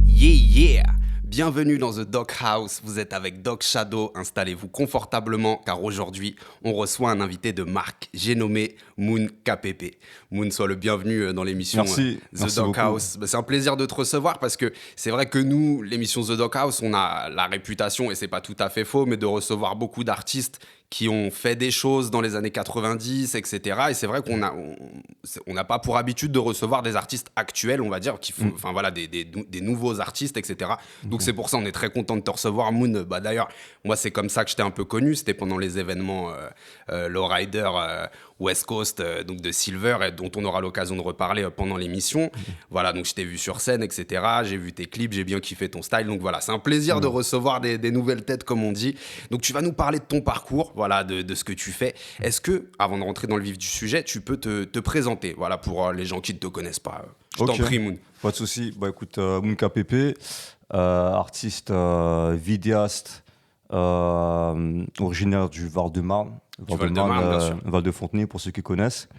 Yeah! Bienvenue dans The Doc House, vous êtes avec Doc Shadow, installez-vous confortablement car aujourd'hui on reçoit un invité de marque, j'ai nommé Moon KPP. Moon, sois le bienvenu dans l'émission Merci Doc beaucoup. House. C'est un plaisir de te recevoir parce que c'est vrai que nous, l'émission The Doc House, on a la réputation, et c'est pas tout à fait faux, mais de recevoir beaucoup d'artistes qui ont fait des choses dans les années 90, etc. Et c'est vrai qu'on n'a pas pour habitude de recevoir des artistes actuels, on va dire, qui font, enfin voilà, des nouveaux artistes, etc. Donc c'est pour ça on est très content de te recevoir, Moon. Bah, d'ailleurs, moi c'est comme ça que je t'ai un peu connu, c'était pendant les événements Lowrider West Coast, donc de Silver, et dont on aura l'occasion de reparler pendant l'émission. Voilà, donc je t'ai vu sur scène, etc. J'ai vu tes clips, j'ai bien kiffé ton style. Donc voilà, c'est un plaisir de recevoir des nouvelles têtes, comme on dit. Donc tu vas nous parler de ton parcours, voilà, de ce que tu fais. Est-ce que, avant de rentrer dans le vif du sujet, tu peux te présenter, voilà, pour les gens qui ne te connaissent pas. Je t'en prie, Moon. Pas de souci. Bah écoute, Moon KPP, artiste, vidéaste, originaire du Val-de-Marne. Val-de-Fontenay pour ceux qui connaissent.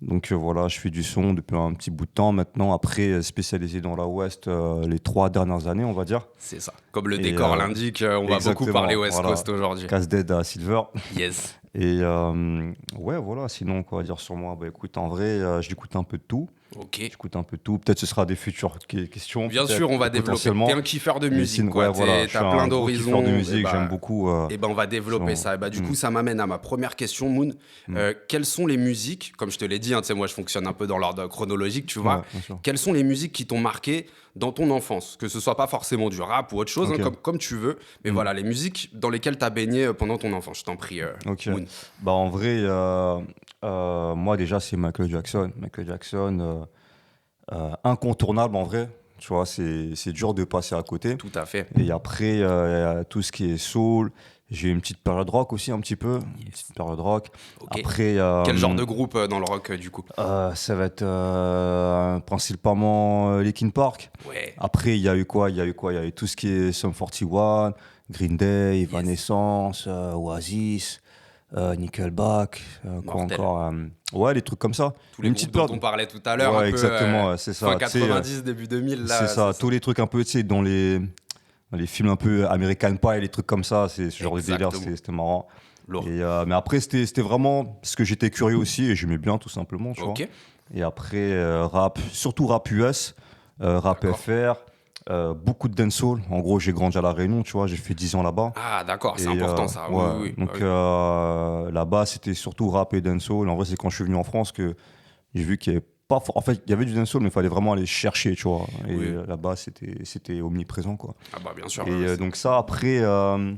Donc voilà, je fais du son depuis un petit bout de temps maintenant. Après, spécialisé dans la West les 3 dernières années, on va dire. C'est ça. Comme le décor l'indique, on va beaucoup parler West Coast aujourd'hui. Casse-dead à Silver. Yes. Et ouais, voilà, sinon, quoi dire sur moi? Bah écoute, en vrai, j'écoute un peu de tout. Ok. J'écoute un peu de tout. Peut-être ce sera des futures questions. Bien sûr, on va développer. T'es un kiffeur de musique, quoi. Ouais, voilà, T'as plein d'horizons. Kiffeur de musique, j'aime beaucoup. Et ben, on va développer ça. Et bah, du coup, ça m'amène à ma première question, Moon. Quelles sont les musiques, comme je te l'ai dit, hein, tu sais, moi, je fonctionne un peu dans l'ordre chronologique, tu vois. Ouais, quelles sont les musiques qui t'ont marqué dans ton enfance? Que ce soit pas forcément du rap ou autre chose, Okay. hein, comme tu veux. Mais voilà, les musiques dans lesquelles t'as baigné pendant ton enfance. Je t'en prie, Moon. Bah, en vrai, moi, déjà, c'est Michael Jackson. Incontournable en vrai, tu vois, c'est dur de passer à côté. Tout à fait. Et après, tout ce qui est soul, j'ai une petite période rock aussi un petit peu, une petite période rock. Okay. Après, quel genre de groupe dans le rock du coup? Ça va être principalement Linkin Park. Ouais. Après, il y a eu tout ce qui est Sum 41, Green Day, Evanescence, Oasis. Nickelback, quoi encore ouais, les trucs comme ça. Tous les groupes dont on parlait tout à l'heure, ouais, un peu, exactement, c'est ça. Fin 90, début 2000, là. C'est ça, tous les trucs un peu, tu sais, dans les films un peu American Pie, les trucs comme ça, c'est ce genre de délire, c'était marrant. Et, mais après, c'était vraiment parce que j'étais curieux aussi et j'aimais bien tout simplement, tu vois. Et après, rap, surtout rap US, rap FR. Beaucoup de dancehall. En gros, j'ai grandi à La Réunion, tu vois, j'ai fait 10 ans là-bas. Ah, d'accord, c'est important ça. Ouais. Oui. Donc là-bas, c'était surtout rap et dancehall. En vrai, c'est quand je suis venu en France que j'ai vu qu'il y avait pas. En fait, il y avait du dancehall, mais il fallait vraiment aller chercher, tu vois. Et là-bas, c'était omniprésent, quoi. Ah, bah, bien sûr. Et donc, ça, après, un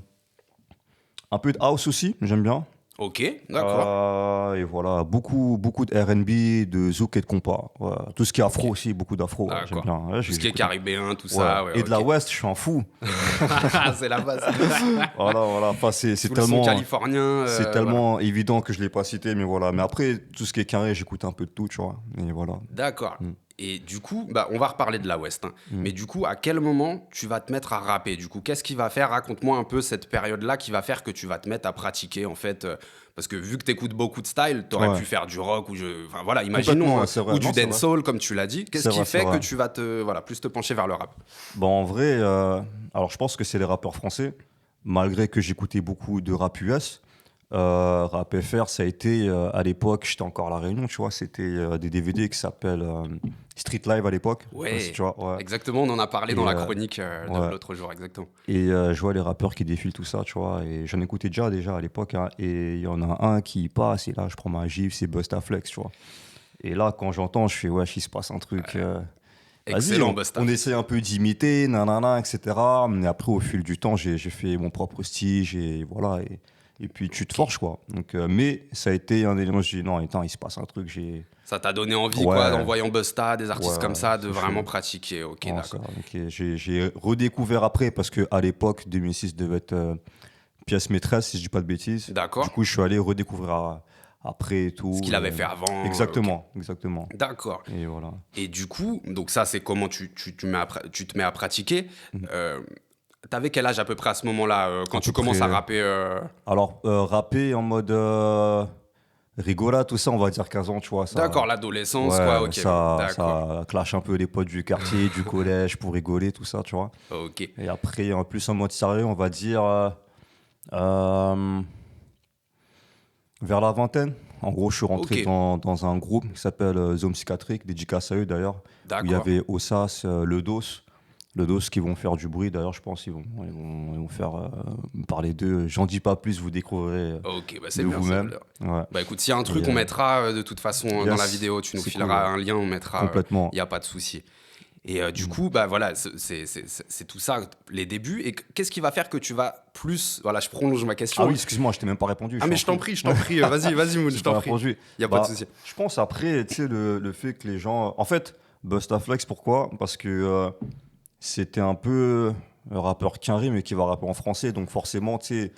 peu de house aussi, j'aime bien. Ok, d'accord. Et voilà, beaucoup de R&B, de zouk et de compas. Ouais. Tout ce qui est afro aussi, beaucoup d'afro. Ouais, j'aime bien. Ouais, tout ce qui est caribéen, tout ça. Ouais, et de la West, je suis un fou. C'est la base. voilà. Enfin, c'est tellement. Le son californien. C'est tellement évident que je l'ai pas cité, mais voilà. Mais après, tout ce qui est carré, j'écoute un peu de tout, tu vois. Et voilà. D'accord. Et du coup, bah, on va reparler de la West. Hein. Mais du coup, à quel moment tu vas te mettre à rapper? Du coup, qu'est-ce qui va faire? Raconte-moi un peu cette période-là qui va faire que tu vas te mettre à pratiquer, en fait. Parce que vu que tu écoutes beaucoup de styles, tu aurais pu faire du rock enfin voilà, imaginons, ou du dancehall, comme tu l'as dit. Qu'est-ce qui fait que tu vas plus te pencher vers le rap? Bon, en vrai, alors je pense que c'est les rappeurs français, malgré que j'écoutais beaucoup de rap US. Rap FR, ça a été à l'époque, j'étais encore à La Réunion, tu vois, c'était des DVD qui s'appellent Street Live à l'époque. Ouais, tu vois, exactement, on en a parlé dans la chronique de l'autre jour, exactement. Et je vois les rappeurs qui défilent tout ça, tu vois, et j'en écoutais déjà à l'époque, hein, et il y en a un qui passe, et là je prends ma gifle, c'est Bustaflex, tu vois. Et là, quand j'entends, je fais, wesh, il se passe un truc. Excellent, on essaie un peu d'imiter, nanana, etc. Mais après, au fil du temps, j'ai fait mon propre style, et voilà. Et puis tu te forges, quoi. Donc, mais ça a été un élément, je dis non, attends, il se passe un truc. Ça t'a donné envie, quoi, en voyant Busta, des artistes comme ça, de vraiment pratiquer. Ok, d'accord. J'ai redécouvert après, parce qu'à l'époque, 2006 devait être pièce maîtresse, si je dis pas de bêtises. D'accord. Du coup, je suis allé redécouvrir après et tout. Ce qu'il avait fait avant. Exactement. D'accord. Et voilà. Et du coup, donc ça, c'est comment tu te mets à pratiquer. T'avais quel âge à peu près à ce moment-là, quand tu commences à rapper Alors, rapper en mode Rigola, tout ça, on va dire 15 ans, tu vois. D'accord, l'adolescence, quoi, ok. Ça clash un peu les potes du quartier, du collège, pour rigoler, tout ça, tu vois. Ok. Et après, en plus, en mode sérieux, on va dire vers la vingtaine. En gros, je suis rentré dans un groupe qui s'appelle Zone Psychiatrique, dédicace à eux d'ailleurs. Où il y avait Ossas, Le Dos qui vont faire du bruit. D'ailleurs, je pense qu'ils vont faire parler d'eux. J'en dis pas plus, vous découvrirez c'est de bien, vous-même. Ouais. Bah écoute, s'il y a un truc, on mettra de toute façon dans la vidéo. Tu nous fileras un lien, on mettra. Complètement. Il n'y a pas de souci. Et du coup, bah voilà, c'est tout ça, les débuts. Et qu'est-ce qui va faire que tu vas plus... Voilà, je prolonge ma question. Ah oui, excuse-moi, je t'ai même pas répondu. Ah mais je t'en prie. Vas-y, Moon, je t'en prie. Il n'y a pas de souci. Je pense après, tu sais, le fait que les gens... En fait, Bustaflex, pourquoi ? Parce que c'était un peu un rappeur Quinry, mais qui va rapper en français. Donc forcément, tu sais,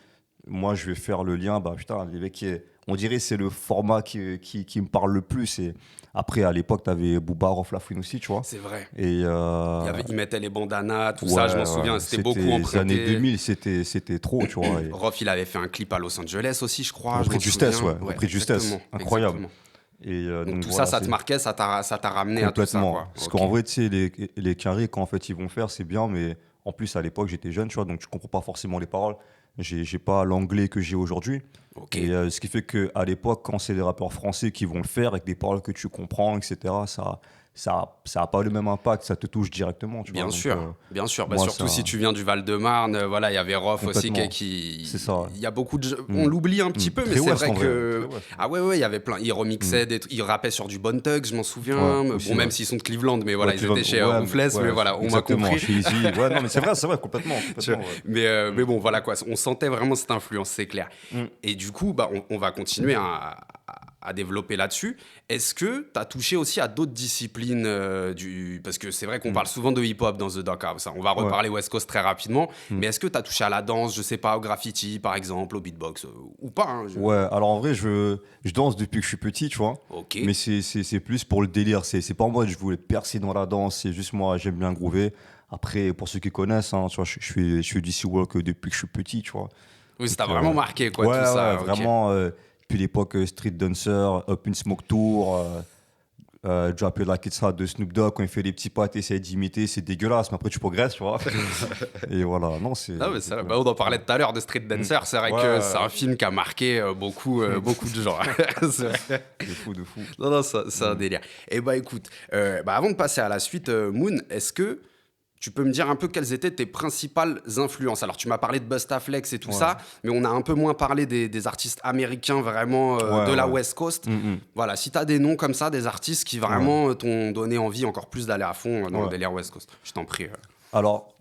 moi, je vais faire le lien. Bah putain, les mecs, on dirait que c'est le format qui me parle le plus. Et après, à l'époque, t'avais Booba, Rof Lafouine aussi, tu vois. C'est vrai. Et ils mettaient les bandanas, tout ça, je m'en souviens. C'était beaucoup emprunté. Les années 2000, c'était trop, tu vois. Rof, il avait fait un clip à Los Angeles aussi, je crois. Au prix de justesse, Au prix de justesse. Incroyable. Exactement. Et donc tout ça te marquait, ça t'a ramené à tout ça, quoi. Parce qu'en vrai, tu sais, les carrés, quand en fait ils vont faire, c'est bien, mais en plus à l'époque j'étais jeune, tu vois, donc je comprends pas forcément les paroles. J'ai pas l'anglais que j'ai aujourd'hui. Et ce qui fait qu'à l'époque, quand c'est des rappeurs français qui vont le faire avec des paroles que tu comprends, etc., ça a pas le même impact, ça te touche directement. Tu vois, bien sûr. Bah, surtout si tu viens du Val-de-Marne, voilà, il y avait Rof aussi qui. C'est ça. Il y a beaucoup de. On l'oublie un petit peu, mais c'est vrai que. Ah ouais, il y avait plein. Ils remixaient, ils rappaient sur du Bon Tug, je m'en souviens. Bon, même s'ils sont de Cleveland, mais voilà, ils étaient chez Roofless, mais voilà, on m'a compris. Ouais, non, mais c'est vrai, complètement. Mais bon, voilà quoi, on sentait vraiment cette influence, c'est clair. Et du coup, bah, on va continuer à développer là-dessus. Est-ce que tu as touché aussi à d'autres disciplines parce que c'est vrai qu'on parle souvent de hip-hop dans The Doghouse. On va reparler West Coast très rapidement. Mais est-ce que tu as touché à la danse, je sais pas, au graffiti par exemple, au beatbox ou pas Ouais, alors en vrai, je danse depuis que je suis petit, tu vois. Mais c'est plus pour le délire. C'est pas en mode je voulais percer dans la danse. C'est juste moi, j'aime bien groover. Après, pour ceux qui connaissent, tu vois, je fais du C-Walk depuis que je suis petit, tu vois. Oui, ça t'a vraiment marqué, quoi, tout ça. Vraiment... Puis l'époque Street Dancer, Up in Smoke Tour, Drop It Like It's Hot de Snoop Dogg, quand il fait les petits pas, t'essayes d'imiter, c'est dégueulasse, mais après tu progresses, tu vois. Et voilà, non, c'est... Non, mais on en parlait tout à l'heure de Street Dancer, c'est vrai que c'est un film qui a marqué beaucoup de gens. De fou. Non, c'est un délire. Et bah écoute, avant de passer à la suite, Moon, est-ce que tu peux me dire un peu quelles étaient tes principales influences? Alors, tu m'as parlé de Bustaflex et tout ça, mais on a un peu moins parlé des artistes américains vraiment de la West Coast. Voilà, si tu as des noms comme ça, des artistes qui vraiment t'ont donné envie encore plus d'aller à fond dans le délire West Coast, je t'en prie. Alors,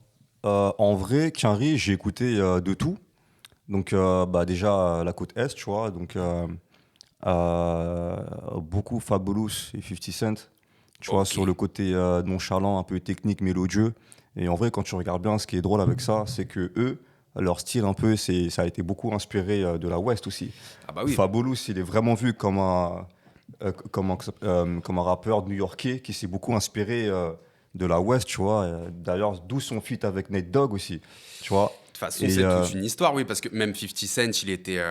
en vrai, Quinry, j'ai écouté de tout. Donc, déjà, la côte Est, tu vois, donc beaucoup Fabulous et 50 Cent. Tu vois, sur le côté nonchalant, un peu technique, mélodieux. Et en vrai, quand tu regardes bien, ce qui est drôle avec ça, c'est que eux, leur style un peu, ça a été beaucoup inspiré de la West aussi. Ah bah oui. Fabulous, il est vraiment vu comme un rappeur new-yorkais qui s'est beaucoup inspiré de la West, tu vois. D'ailleurs, d'où son feat avec Nate Dogg aussi, tu vois. De toute façon, c'est toute une histoire, oui, parce que même 50 Cent, il était...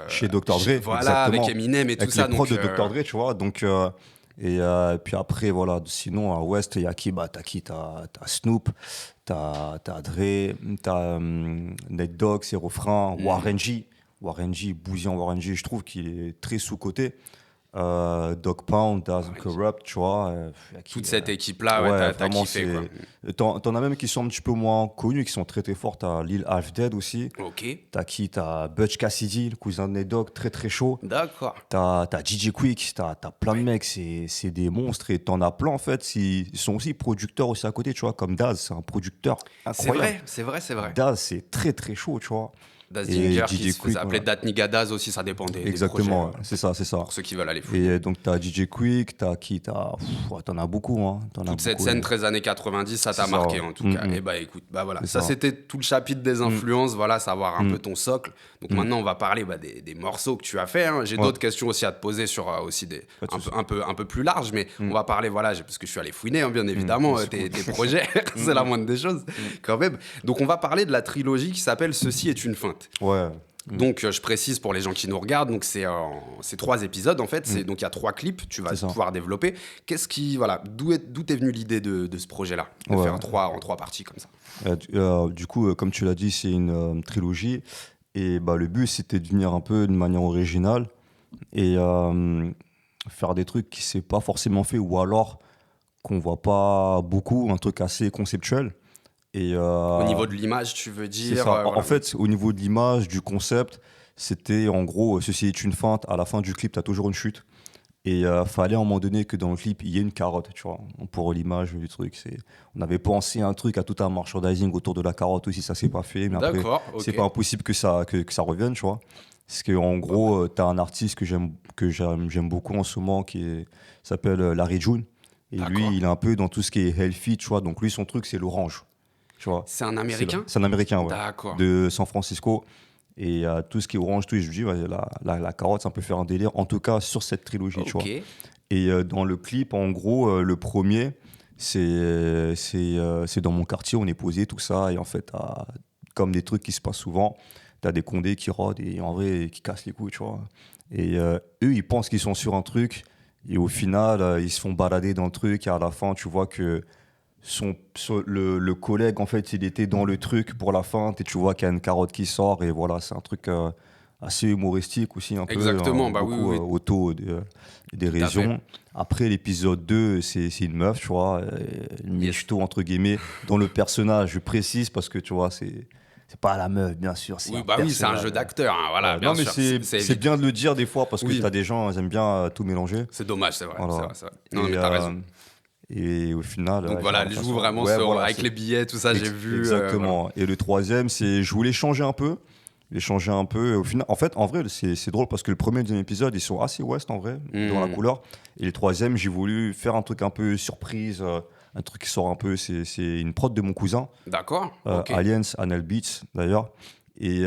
chez Dr. Dre, voilà, avec Eminem et tout ça. Avec les prods de Dr. Dre, tu vois, donc... Et puis après, voilà, sinon, à West, il y a qui? T'as qui? T'as Snoop, t'as Dre, t'as Nate Dogg, ses refrains, Warren G, Bouzian Warren G, je trouve qu'il est très sous-coté. Dog Pound, Daz Corrupt, tu vois. Toute cette équipe-là, t'as kiffé, quoi. T'en as même qui sont un petit peu moins connus, qui sont très très forts. T'as Lil Half Dead aussi. T'as Butch Cassidy, le cousin de Nate Dogg, très très chaud. D'accord. T'as DJ Quick, t'as plein de mecs, c'est des monstres. Et t'en as plein, en fait. Ils sont aussi producteurs aussi à côté, tu vois. Comme Daz, c'est un producteur incroyable. C'est vrai. Daz, c'est très très chaud, tu vois. Daz Ginger qui se faisait appeler Dat Nigga Daz aussi, ça dépendait. Exactement, des projets, c'est ça. Pour ceux qui veulent aller fouiller. Et donc t'as DJ Quick, t'as qui? T'en as beaucoup, hein. Toute cette scène 13 années 90, ça t'a marqué en tout cas. Et bah écoute, voilà, ça c'était tout le chapitre des influences, voilà, savoir un peu ton socle. Donc maintenant on va parler des morceaux que tu as fait. J'ai d'autres questions aussi à te poser sur aussi un peu plus large, mais on va parler, voilà, parce que je suis allé fouiner, hein, bien évidemment, tes projets, c'est la moindre des choses quand même. Donc on va parler de la trilogie qui s'appelle Ceci est une feinte. Ouais. Donc, je précise pour les gens qui nous regardent, donc c'est 3 épisodes en fait. Donc, il y a 3 clips, tu vas pouvoir développer. D'où est venue l'idée de ce projet-là, de faire 3 parties comme ça? Du coup, comme tu l'as dit, c'est une trilogie. Et le but, c'était de venir un peu de manière originale et faire des trucs qui ne s'est pas forcément fait, ou alors qu'on ne voit pas beaucoup, un truc assez conceptuel. Et, au niveau de l'image, tu veux dire? C'est ça. En fait, au niveau de l'image, du concept, c'était en gros, ceci est une feinte. À la fin du clip, tu as toujours une chute. Et fallait à un moment donné que dans le clip, il y ait une carotte, tu vois, pour l'image du truc. On avait pensé un truc à tout un merchandising autour de la carotte aussi, ça s'est pas fait. Mais après, c'est pas impossible que ça revienne, tu vois. Parce qu'en gros, tu as un artiste que j'aime beaucoup en ce moment qui s'appelle Larry June. Et lui, il est un peu dans tout ce qui est healthy, tu vois. Donc lui, son truc, c'est l'orange. Tu vois. C'est un Américain? C'est un Américain, ouais. D'accord. De San Francisco. Et tout ce qui est orange, tout, et je me dis, la carotte, ça peut faire un délire. En tout cas, sur cette trilogie, tu vois. Et dans le clip, en gros, le premier, c'est dans mon quartier, on est posé, tout ça. Et en fait, comme des trucs qui se passent souvent, t'as des condés qui rôdent et en vrai, qui cassent les couilles, tu vois. Et eux, ils pensent qu'ils sont sur un truc. Et au final, ils se font balader dans le truc. Et à la fin, tu vois que le collègue, en fait, il était dans le truc pour la feinte. Et tu vois qu'il y a une carotte qui sort. Et voilà, c'est un truc assez humoristique aussi, un peu. Exactement, beaucoup auto-dérision. Après, l'épisode 2, c'est une meuf, tu vois. Une michto, entre guillemets, dont le personnage, je précise, parce que, tu vois, c'est pas la meuf, bien sûr. Oui, c'est un jeu d'acteur. Hein, voilà, bien non, mais sûr. c'est bien de le dire des fois, parce que t'as des gens, ils aiment bien tout mélanger. C'est dommage, c'est vrai. Voilà. C'est vrai. Non, mais t'as raison. Et au final. Donc voilà, elle joue vraiment avec les billets, tout ça, j'ai vu. Exactement. Et le troisième, je voulais changer un peu. Au final, en fait, en vrai, c'est drôle parce que le premier et le deuxième épisode, ils sont assez West en vrai, dans la couleur. Et le troisième, j'ai voulu faire un truc un peu surprise, un truc qui sort un peu. C'est une prod de mon cousin. D'accord. Aliens, Anel Beats d'ailleurs. Et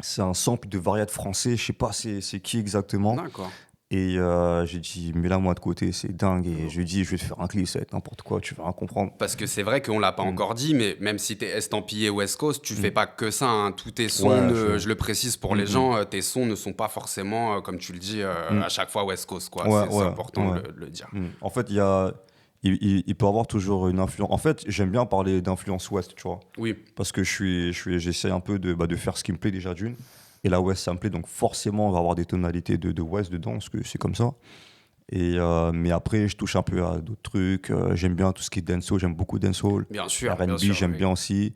c'est un sample de variété français. Je sais pas c'est qui exactement. D'accord. Et j'ai dit, mets-la moi de côté, c'est dingue. Et je lui ai dit, je vais te faire un clip, ça va être n'importe quoi, tu vas rien comprendre. Parce que c'est vrai qu'on l'a pas encore dit, mais même si t'es estampillé West Coast, tu fais pas que ça. Hein. Tous tes sons, je le précise pour les gens, tes sons ne sont pas forcément, comme tu le dis, à chaque fois West Coast. Quoi. C'est important de le dire. En fait, il peut avoir toujours une influence. En fait, j'aime bien parler d'influence West, tu vois. Oui. Parce que j'essaie un peu de faire ce qui me plaît déjà d'une. Et la West, ça me plaît, donc forcément, on va avoir des tonalités de West dedans, parce que c'est comme ça. Et, mais après, je touche un peu à d'autres trucs. J'aime bien tout ce qui est dancehall, j'aime beaucoup dancehall. Bien sûr. R&B, j'aime bien aussi.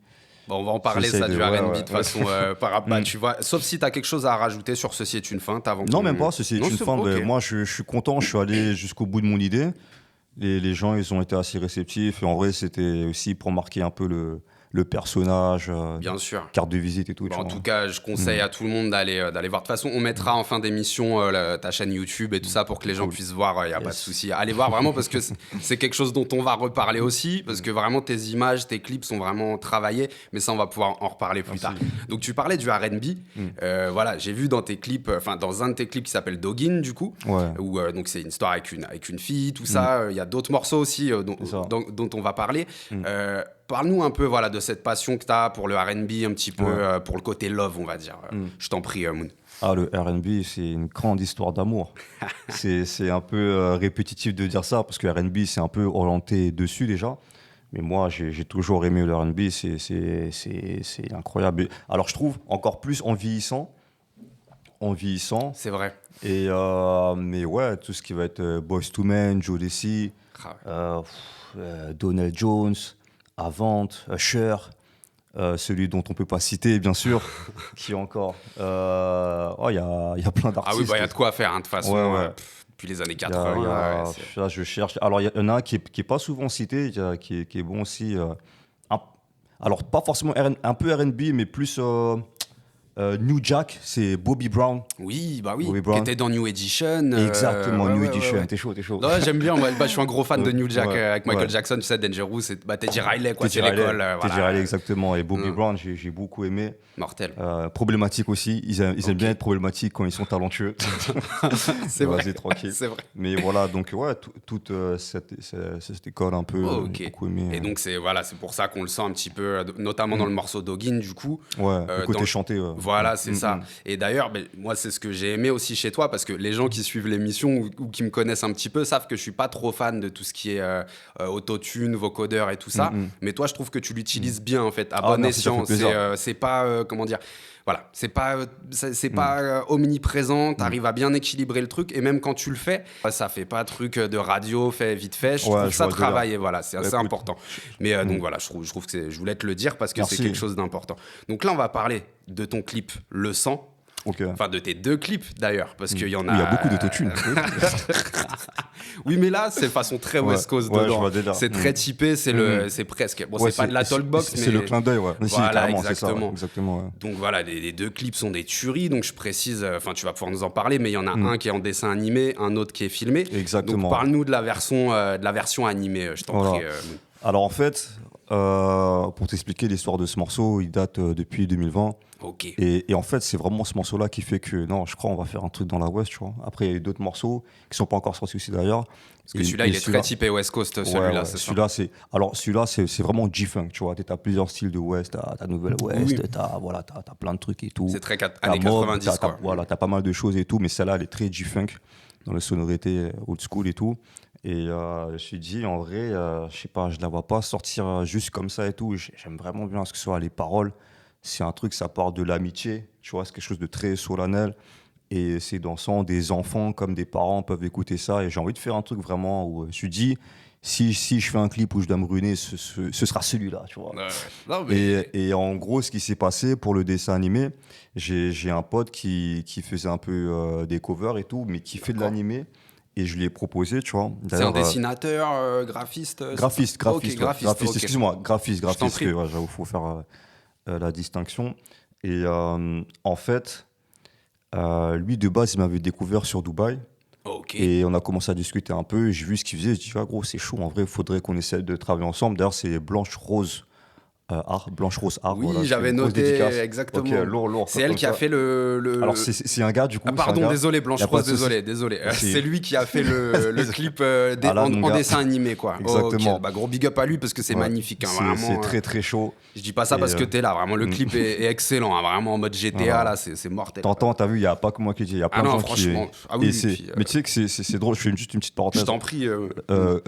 Bon, on va en parler, ça, du R&B, de toute façon, par rapport, tu vois. Sauf si tu as quelque chose à rajouter sur Ceci est une feinte avant. Non, même pas, Ceci est une feinte. Okay. Moi, je suis content, je suis allé jusqu'au bout de mon idée. Les gens, ils ont été assez réceptifs. Et en vrai, c'était aussi pour marquer un peu le personnage, bien sûr. Carte de visite et tout. En tout cas, je conseille à tout le monde d'aller voir. De toute façon, on mettra en fin d'émission ta chaîne YouTube et tout ça pour que les gens puissent voir. Il n'y a pas de souci. Allez voir vraiment parce que c'est quelque chose dont on va reparler aussi. Parce que vraiment, tes images, tes clips sont vraiment travaillés. Mais ça, on va pouvoir en reparler plus tard. Donc, tu parlais du R&B. Voilà, j'ai vu dans tes clips, dans un de tes clips qui s'appelle Doggin, du coup. Où donc, c'est une histoire avec une fille, tout ça. Il y a d'autres morceaux aussi dont on va parler. Parle-nous un peu de cette passion que tu as pour le R&B, un petit peu pour le côté love, on va dire. Je t'en prie, Moon. Le R&B, c'est une grande histoire d'amour. c'est un peu répétitif de dire ça, parce que le R&B, c'est un peu orienté dessus déjà. Mais moi, j'ai toujours aimé le R&B, c'est incroyable. Alors, je trouve encore plus en vieillissant. C'est vrai. Et, mais ouais, tout ce qui va être Boyz II Men, Jodeci, Donell Jones... Avant, Usher, celui dont on ne peut pas citer, bien sûr, qui encore. Il y a plein d'artistes. Ah oui, il y a de quoi faire, de toute façon. Depuis les années 80. Là, je cherche. Alors, il y en a un qui n'est pas souvent cité, qui est bon aussi. Alors, pas forcément un peu R&B, mais plus New Jack, c'est Bobby Brown. Oui, qui était dans New Edition. Exactement, New Edition. T'es chaud. Non, j'aime bien, je suis un gros fan de New Jack avec Michael Jackson, tu sais, Dangerous, Teddy Riley, quoi, c'est l'école. Teddy Riley, exactement. Et Bobby Brown, j'ai beaucoup aimé. Mortel. Problématique aussi, ils aiment bien être problématiques quand ils sont talentueux. C'est vrai. Vas-y, tranquille. C'est vrai. Mais voilà, donc toute cette école un peu, beaucoup aimé. Et donc c'est pour ça qu'on le sent un petit peu, notamment dans le morceau Doggin, du coup. Le côté chanté. Voilà, c'est ça. Et d'ailleurs, moi, c'est ce que j'ai aimé aussi chez toi, parce que les gens qui suivent l'émission ou qui me connaissent un petit peu savent que je suis pas trop fan de tout ce qui est autotune, vocodeur et tout ça. Mais toi, je trouve que tu l'utilises bien, en fait, à bon escient. C'est pas, comment dire... Voilà, c'est pas omniprésent, t'arrives à bien équilibrer le truc, et même quand tu le fais, ça fait pas truc de radio fait vite fait, je trouve ça travaille, et voilà, c'est assez important. Mais donc voilà, je trouve que je voulais te le dire parce que c'est quelque chose d'important. Donc là, on va parler de ton clip Le Sang. Okay. Enfin, de tes 2 clips d'ailleurs, parce qu'il y en a. Il y a beaucoup d'autotune. Oui, mais là, c'est façon très West Coast dedans. C'est très typé, c'est presque. Bon, c'est pas de la talkbox, mais. C'est le clin d'œil, ouais. Voilà, exactement. Exactement. Donc voilà, les 2 clips sont des tueries, donc je précise, enfin, tu vas pouvoir nous en parler, mais il y en a un qui est en dessin animé, un autre qui est filmé. Exactement. Donc parle-nous de la version animée, je t'en prie. Alors en fait, pour t'expliquer l'histoire de ce morceau, il date depuis 2020. Ok. Et en fait, c'est vraiment ce morceau-là qui fait que, non, je crois on va faire un truc dans la West, tu vois. Après, il y a eu d'autres morceaux qui sont pas encore sortis aussi d'ailleurs. Parce que celui-là, il est très typé West Coast, celui-là, c'est celui-là, ça. Celui-là, c'est vraiment G-Funk, tu vois. T'as plusieurs styles de West, t'as Nouvelle West, t'as plein de trucs et tout. C'est très années 90, quoi. Voilà, t'as pas mal de choses et tout, mais celle-là, elle est très G-Funk, dans les sonorités old school et tout. Et je me suis dit, en vrai, je sais pas, je la vois pas sortir juste comme ça et tout. J'aime vraiment bien ce que ce soit les paroles. C'est un truc, ça part de l'amitié, tu vois, c'est quelque chose de très solennel. Et c'est dansant, des enfants comme des parents peuvent écouter ça. Et j'ai envie de faire un truc vraiment où je me suis dit, si je fais un clip où je dois me ruiner, ce sera celui-là, tu vois. Non, mais... et en gros, ce qui s'est passé pour le dessin animé, j'ai un pote qui faisait un peu des covers et tout, mais qui fait de l'animé. Et je lui ai proposé, tu vois. C'est un dessinateur, graphiste Graphiste, excuse-moi, graphiste, j'avoue, il faut faire la distinction. Et en fait, lui, de base, il m'avait découvert sur Dubaï. Et on a commencé à discuter un peu. J'ai vu ce qu'il faisait. Je dis, ah, gros, c'est chaud. En vrai, il faudrait qu'on essaie de travailler ensemble. D'ailleurs, c'est Blanche Rose Art. Oui, voilà, j'avais noté, exactement. Ok, lourd. C'est elle qui a fait le... Alors, c'est un gars, du coup. Ah, pardon, désolé, Blanche Rose, désolé. C'est lui qui a fait le clip en dessin animé, quoi. Exactement. Bah, gros big up à lui, parce que c'est magnifique. Hein, vraiment, c'est très, très chaud. Je dis pas ça parce que t'es là. Vraiment, le clip est excellent. Hein, vraiment, en mode GTA, là, c'est mortel. T'entends, t'as vu, il n'y a pas que moi qui dis. Il y a plein de gens franchement. qui... Mais tu sais que c'est drôle, je fais juste une petite parenthèse. Je t'en prie.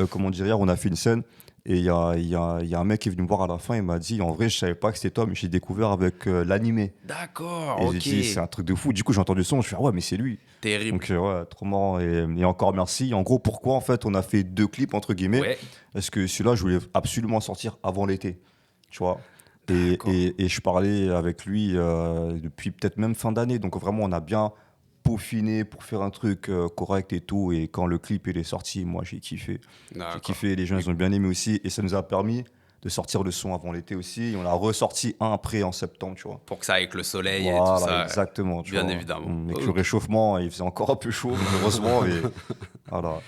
Comment dire, hier, on a fait une scène. Et il y a un mec qui est venu me voir à la fin, il m'a dit, en vrai, je savais pas que c'était toi, mais j'ai découvert avec l'animé. D'accord, et j'ai dit, c'est un truc de fou. Du coup, j'ai entendu le son, je me suis dit, ouais, mais c'est lui. Terrible. Donc, ouais, trop marrant. Et encore merci. En gros, pourquoi, en fait, on a fait 2 clips, entre guillemets. Parce que celui-là, je voulais absolument sortir avant l'été, tu vois. Et je parlais avec lui depuis peut-être même fin d'année. Donc, vraiment, on a bien peaufiné pour faire un truc correct et tout. Et quand le clip il est sorti, moi j'ai kiffé. J'ai kiffé, les gens ils ont bien aimé aussi. Et ça nous a permis de sortir le son avant l'été aussi. Et on l'a ressorti un après en septembre, tu vois. Pour que ça avec le soleil voilà, et tout ça. Exactement. Tu bien vois. évidemment. Mais que le réchauffement, il faisait encore un peu chaud, heureusement. Et voilà.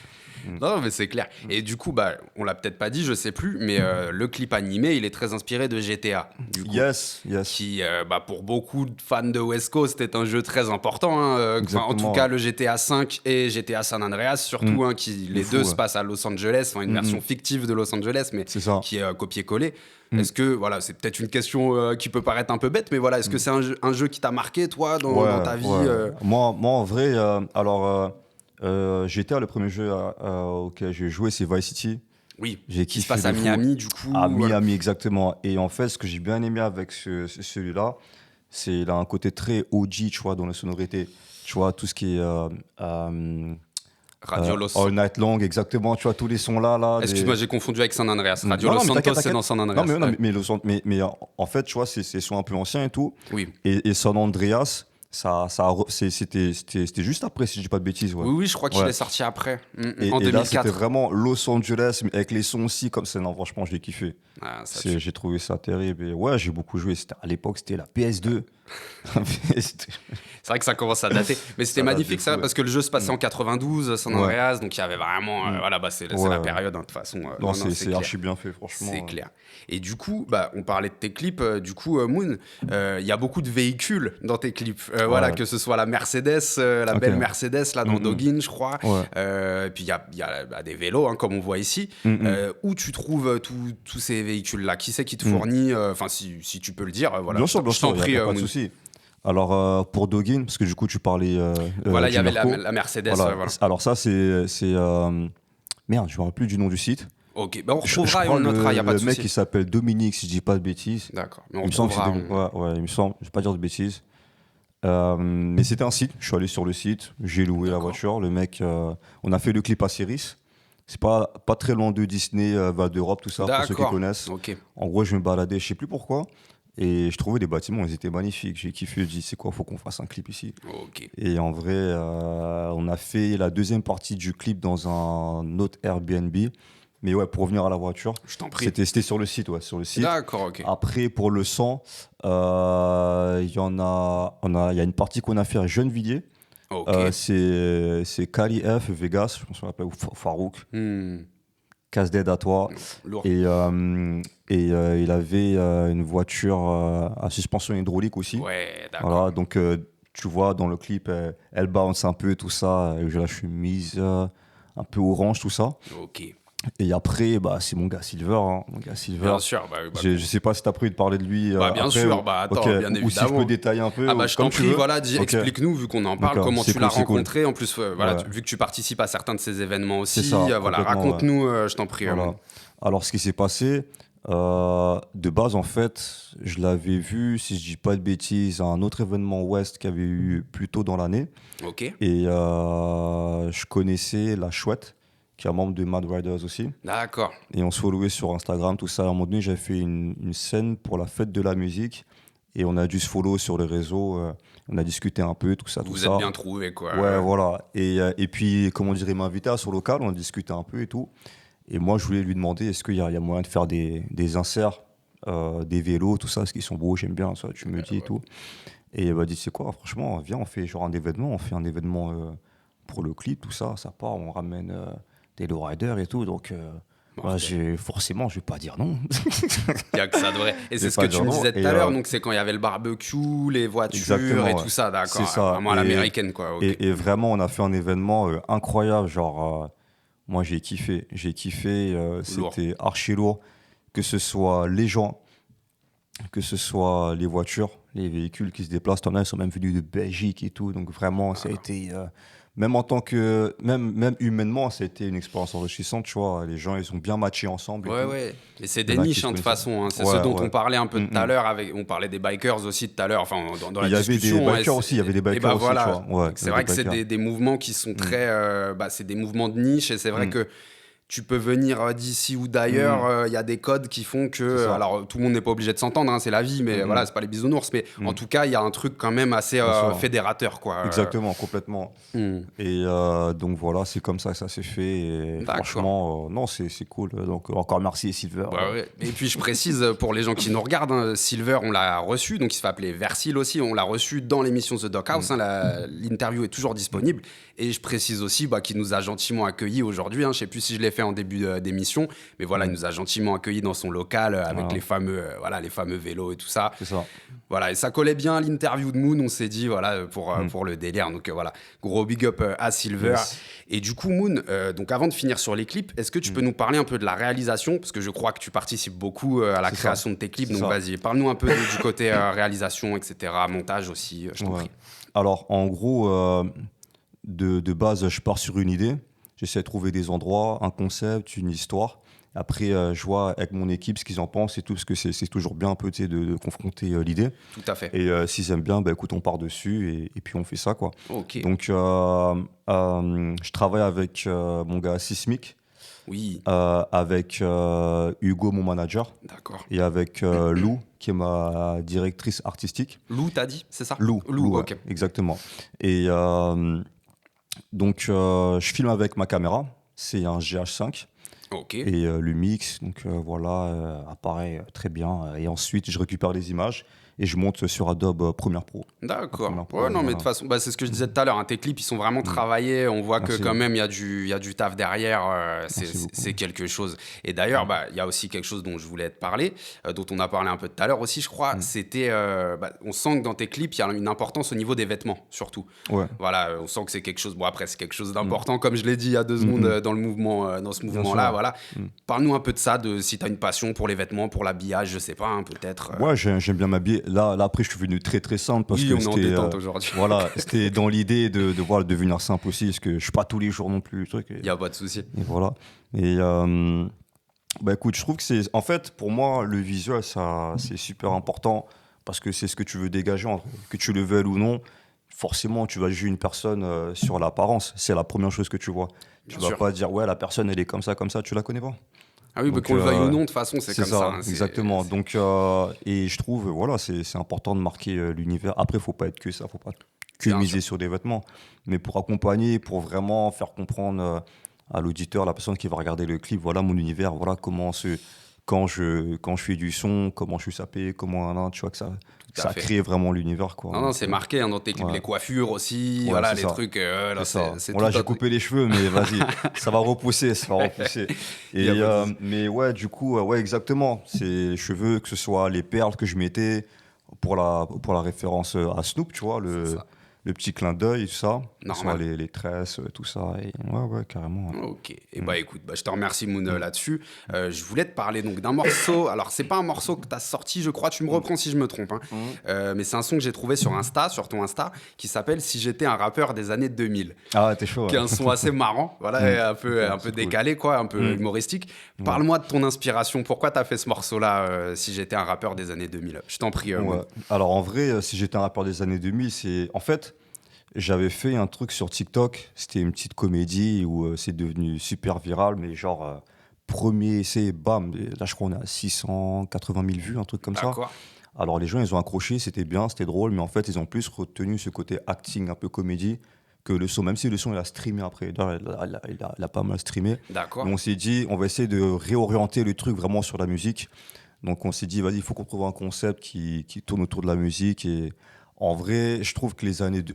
Non, mais c'est clair. Et du coup, bah, on l'a peut-être pas dit, je sais plus, mais le clip animé, il est très inspiré de GTA. Du coup, yes. Qui, pour beaucoup de fans de West Coast, est un jeu très important. Hein, en tout cas, le GTA 5 et GTA San Andreas, surtout, hein, les deux se passent à Los Angeles, une version fictive de Los Angeles, mais qui est copié-collé. Est-ce que, voilà, c'est peut-être une question qui peut paraître un peu bête, mais voilà, est-ce que c'est un jeu qui t'a marqué, toi, dans ta vie Moi, en vrai, GTA, le premier jeu auquel j'ai joué, c'est Vice City. Oui, qui se passe à Miami, du coup. À Miami, exactement. Et en fait, ce que j'ai bien aimé avec celui-là, c'est il a un côté très OG, tu vois, dans la sonorité. Tu vois, tout ce qui est... Radio Los All Night Long, exactement. Tu vois, tous les sons là. Excuse-moi, j'ai confondu avec San Andreas. Radio Los Santos, c'est dans San Andreas. Non, mais en fait, tu vois, c'est sons un peu anciens et tout. Oui. Et San Andreas... C'était juste après, si je dis pas de bêtises. Ouais. Oui, je crois qu'il est sorti après, en 2004. Et là, c'était vraiment Los Angeles, mais avec les sons aussi comme ça. Non, franchement, je l'ai kiffé. J'ai trouvé ça terrible. Et ouais, j'ai beaucoup joué. À l'époque, c'était la PS2. C'est vrai que ça commence à dater, mais c'était magnifique ça, parce que le jeu se passait en 92, San Andreas, donc il y avait vraiment, c'est la période de toute façon. Non, c'est archi bien fait, franchement. C'est clair. Et du coup, on parlait de tes clips. Du coup, Moon, il y a beaucoup de véhicules dans tes clips. Voilà, que ce soit la Mercedes, belle Mercedes là dans Doggin, je crois. Puis il y a des vélos, hein, comme on voit ici. Où tu trouves tous ces véhicules là? Qui c'est qui te fournit? Enfin, si tu peux le dire, voilà. Bien sûr, je t'en prie, pas de souci. Alors, pour Doggin, parce que du coup, tu parlais. Voilà, il y avait Marco. la Mercedes. Voilà. Voilà. Alors, ça, c'est. Merde, je ne me rappelle plus du nom du site. Ok, on retrouvera et on notera, il n'y a pas de souci. Le mec, il s'appelle Dominique, si je dis pas de bêtises. D'accord, mais on il me semble retrouvera. Ouais, il me semble, je vais pas dire de bêtises. Mais c'était un site, je suis allé sur le site, j'ai loué la voiture. Le mec, on a fait le clip à Céris. C'est pas très loin de Disney, Val d'Europe, tout ça, pour ceux qui connaissent. Okay. En gros, je me baladais, je sais plus pourquoi. Et je trouvais les bâtiments, ils étaient magnifiques. J'ai kiffé, je dis, c'est quoi, faut qu'on fasse un clip ici. Okay. Et en vrai, on a fait la deuxième partie du clip dans un autre Airbnb. Mais ouais, pour revenir à la voiture, je t'en prie. C'était sur le site, ouais, sur le site. D'accord, ok. Après, pour le son, il y a une partie qu'on a fait à Gennevilliers. Okay. C'est Kali F, Vegas, je pense qu'on l'appelle, ou Farouk. Casse-dead à toi. Lourd. Et il avait une voiture à suspension hydraulique aussi. Ouais, d'accord. Voilà, donc tu vois, dans le clip, elle bounce un peu, tout ça. J'ai la chemise un peu orange, tout ça. Ok. Et après, c'est mon gars Silver. Hein, mon gars Silver. Bien sûr. Je sais pas si t'as prévu de parler de lui. Bien après, sûr, attends, bien évidemment. Ou si je peux détailler un peu. Je t'en prie, voilà, explique-nous, vu qu'on en parle, comment tu l'as rencontré. En plus, voilà, vu que tu participes à certains de ces événements aussi. Ça, voilà, raconte-nous, je t'en prie. Voilà. Alors, ce qui s'est passé, de base, en fait, je l'avais vu, si je dis pas de bêtises, à un autre événement Ouest qu'il y avait eu plus tôt dans l'année. Ok. Et je connaissais La Chouette, qui est un membre de Mad Riders aussi. D'accord. Et on se followait sur Instagram, tout ça. À un moment donné, j'avais fait une scène pour la fête de la musique. Et on a dû se follow sur les réseaux. On a discuté un peu, tout ça, tout ça. Vous êtes bien trouvés, quoi. Ouais, voilà. Et puis, comment dire, il m'a invité à son local. On a discuté un peu et tout. Et moi, je voulais lui demander, est-ce qu'il y a moyen de faire des inserts, des vélos, tout ça, parce qu'ils sont beaux, j'aime bien ça, tu me dis et tout. Et il m'a dit, c'est quoi, franchement, viens, on fait genre un événement. On fait un événement pour le clip, tout ça. Ça part, on ramène... des lowriders et tout, donc forcément, je vais pas dire non. Il y a que ça devrait. Et c'est ce que tu me disais tout à l'heure, donc c'est quand il y avait le barbecue, les voitures et tout ça, d'accord. C'est ça. Vraiment à l'américaine, quoi. Okay. Et vraiment, on a fait un événement incroyable, genre, moi j'ai kiffé, c'était archi lourd, que ce soit les gens, que ce soit les voitures, les véhicules qui se déplacent, t'en as, ils sont même venus de Belgique et tout, donc vraiment, ça a été... Même en tant que, même humainement, ça a été une expérience enrichissante, tu vois. Les gens, ils ont bien matché ensemble. Ouais. Et c'est des niches, de toute façon. Hein. C'est ce dont on parlait un peu tout à l'heure. On parlait des bikers aussi tout à l'heure. Enfin, dans la discussion. Il y avait des bikers aussi. Il y avait des bikers aussi, voilà. tu vois. C'est vrai que c'est des mouvements qui sont très, c'est des mouvements de niche. Et c'est vrai que tu peux venir d'ici ou d'ailleurs, y a des codes qui font que... Alors, tout le monde n'est pas obligé de s'entendre, hein, c'est la vie, mais voilà, c'est pas les bisounours. Mais en tout cas, il y a un truc quand même assez fédérateur, quoi. Exactement, complètement. Et donc voilà, c'est comme ça que ça s'est fait. Et franchement, non, c'est cool. Donc encore merci Silver. Ouais. Et puis je précise, pour les gens qui nous regardent, hein, Silver, on l'a reçu, donc il se fait appeler Versil aussi, on l'a reçu dans l'émission The Doghouse, l'interview est toujours disponible. Et je précise aussi qu'il nous a gentiment accueillis aujourd'hui, hein, je sais plus si je l'ai fait en début d'émission, mais voilà, il nous a gentiment accueillis dans son local avec les fameux vélos et tout ça. C'est ça. Voilà, et ça collait bien à l'interview de Moon, on s'est dit, voilà, pour le délire. Donc voilà, gros big up à Silver. Yes. Et du coup, Moon, donc avant de finir sur les clips, est-ce que tu peux nous parler un peu de la réalisation? Parce que je crois que tu participes beaucoup à la création de tes clips. Donc vas-y, parle-nous un peu du côté réalisation, etc., montage aussi, je t'en prie. Alors, en gros, de base, je pars sur une idée. J'essaie de trouver des endroits, un concept, une histoire. Après, je vois avec mon équipe ce qu'ils en pensent et tout, parce que c'est toujours bien un peu de confronter l'idée. Tout à fait. Et s'ils aiment bien, écoute, on part dessus et puis on fait ça, quoi. Ok. Donc, je travaille avec mon gars Sismic. Oui. Avec Hugo, mon manager. D'accord. Et avec Lou, qui est ma directrice artistique. Lou, t'as dit, c'est ça? Lou, ok. Ouais, exactement. Et donc, je filme avec ma caméra. C'est un GH5. Ok. Et le mix, donc voilà, apparaît très bien. Et ensuite, je récupère les images et je monte sur Adobe Premiere Pro. D'accord. Ouais, non, mais de toute façon, c'est ce que je disais tout à l'heure. Hein, tes clips, ils sont vraiment travaillés. On voit que quand même, il y a du taf derrière. C'est quelque chose. Et d'ailleurs, il y a aussi quelque chose dont je voulais te parler, dont on a parlé un peu tout à l'heure aussi, je crois. C'était, on sent que dans tes clips, il y a une importance au niveau des vêtements, surtout. Ouais. Voilà, on sent que c'est quelque chose. Bon, après, c'est quelque chose d'important, comme je l'ai dit il y a 2 secondes dans le mouvement, dans ce mouvement-là. Voilà. Parle-nous un peu de ça, de si tu as une passion pour les vêtements, pour l'habillage, je sais pas, hein, peut-être. Ouais, j'aime bien m'habiller. là, après, je suis venu très très simple parce oui, que on est en détente aujourd'hui. Voilà, c'était dans l'idée de voilà, devenir simple aussi, parce que je suis pas tous les jours non plus. Il n'y a pas de souci. Et voilà. Et bah écoute, je trouve que c'est. En fait, pour moi, le visuel, ça, c'est super important parce que c'est ce que tu veux dégager, que tu le veuilles ou non. Forcément, tu vas juger une personne sur l'apparence. C'est la première chose que tu vois. Tu vas pas dire, ouais, la personne, elle est comme ça, tu la connais pas. Ah oui, qu'on le veuille ou non, de toute façon, c'est comme ça. Hein, exactement. Donc, et je trouve, voilà, c'est important de marquer l'univers. Après, faut pas être que ça, faut pas que miser sur des vêtements. Mais pour accompagner, pour vraiment faire comprendre à l'auditeur, la personne qui va regarder le clip, voilà mon univers, voilà comment quand je fais du son, comment je suis sapé, comment tu vois que ça crée vraiment l'univers, quoi. Non, c'est marqué dans tes clips, les coiffures aussi, voilà, les trucs. Là, c'est bon, là, j'ai coupé les cheveux, mais vas-y, ça va repousser. Et, mais ouais, du coup, ouais, exactement. Je veux que ce soit les perles que je mettais pour la référence à Snoop, tu vois, le petit clin d'œil, tout ça. Normal. Les tresses, tout ça. Et ouais, carrément. Ouais. Ok. Et écoute, je te remercie, Moon, là-dessus. Je voulais te parler donc d'un morceau. Alors, c'est pas un morceau que tu as sorti, je crois. Tu me reprends si je me trompe. Hein. Mais c'est un son que j'ai trouvé sur ton Insta, qui s'appelle Si j'étais un rappeur des années 2000. Ah ouais, t'es chaud. Qui est un son assez marrant, voilà, un peu décalé, quoi, un peu humoristique. Parle-moi de ton inspiration. Pourquoi tu as fait ce morceau-là, Si j'étais un rappeur des années 2000? Je t'en prie. Alors, en vrai, Si j'étais un rappeur des années 2000, c'est. En fait. J'avais fait un truc sur TikTok, c'était une petite comédie où c'est devenu super viral, mais genre, premier essai, bam, là je crois on est à 680 000 vues, un truc comme ça. Alors les gens, ils ont accroché, c'était bien, c'était drôle, mais en fait, ils ont plus retenu ce côté acting, un peu comédie, que le son, même si le son, il a streamé après, il a pas mal streamé. D'accord. Donc on s'est dit, on va essayer de réorienter le truc vraiment sur la musique. Donc on s'est dit, vas-y, il faut qu'on trouve un concept qui tourne autour de la musique et... En vrai, je trouve que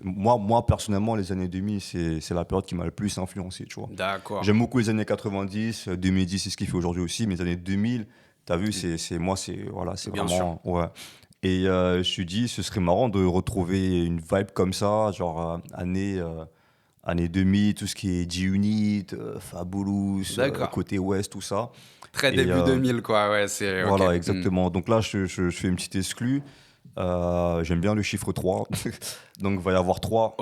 moi personnellement, les années 2000, c'est la période qui m'a le plus influencé, tu vois. D'accord. J'aime beaucoup les années 90, 2010, c'est ce qu'il fait aujourd'hui aussi, mais les années 2000, t'as vu, c'est Bien vraiment... sûr. Ouais. Et je me suis dit, ce serait marrant de retrouver une vibe comme ça, genre année 2000, tout ce qui est G-Unit, Fabulous, côté Ouest, tout ça. Très début 2000, quoi, ouais. Voilà, okay. Exactement. Donc là, je fais une petite exclue. J'aime bien le chiffre 3. Donc, il va y avoir trois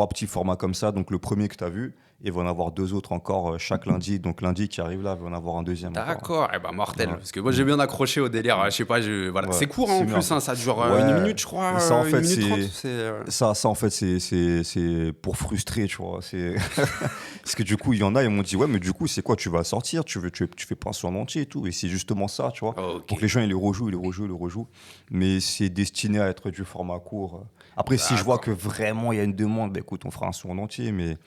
petits formats comme ça. Donc, le premier que tu as vu, et il va y en avoir deux autres encore chaque lundi. Donc, lundi qui arrive là, il va y en avoir un deuxième. D'accord, et mortel. Ouais. Parce que moi, j'ai bien accroché au délire. Je sais pas, voilà. C'est court en plus, hein, ça dure une minute, je crois. Ça, en fait, 1 minute 30. Ça, en fait, c'est pour frustrer, tu vois. Parce que du coup, il y en a, ils m'ont dit, ouais, mais du coup, c'est quoi? Tu vas sortir, tu fais pas un son entier et tout. Et c'est justement ça, tu vois. Donc, les gens, ils le rejouent. Mais c'est destiné à être du format court. Après, si je vois que vraiment il y a une demande, écoute, on fera un son en entier, mais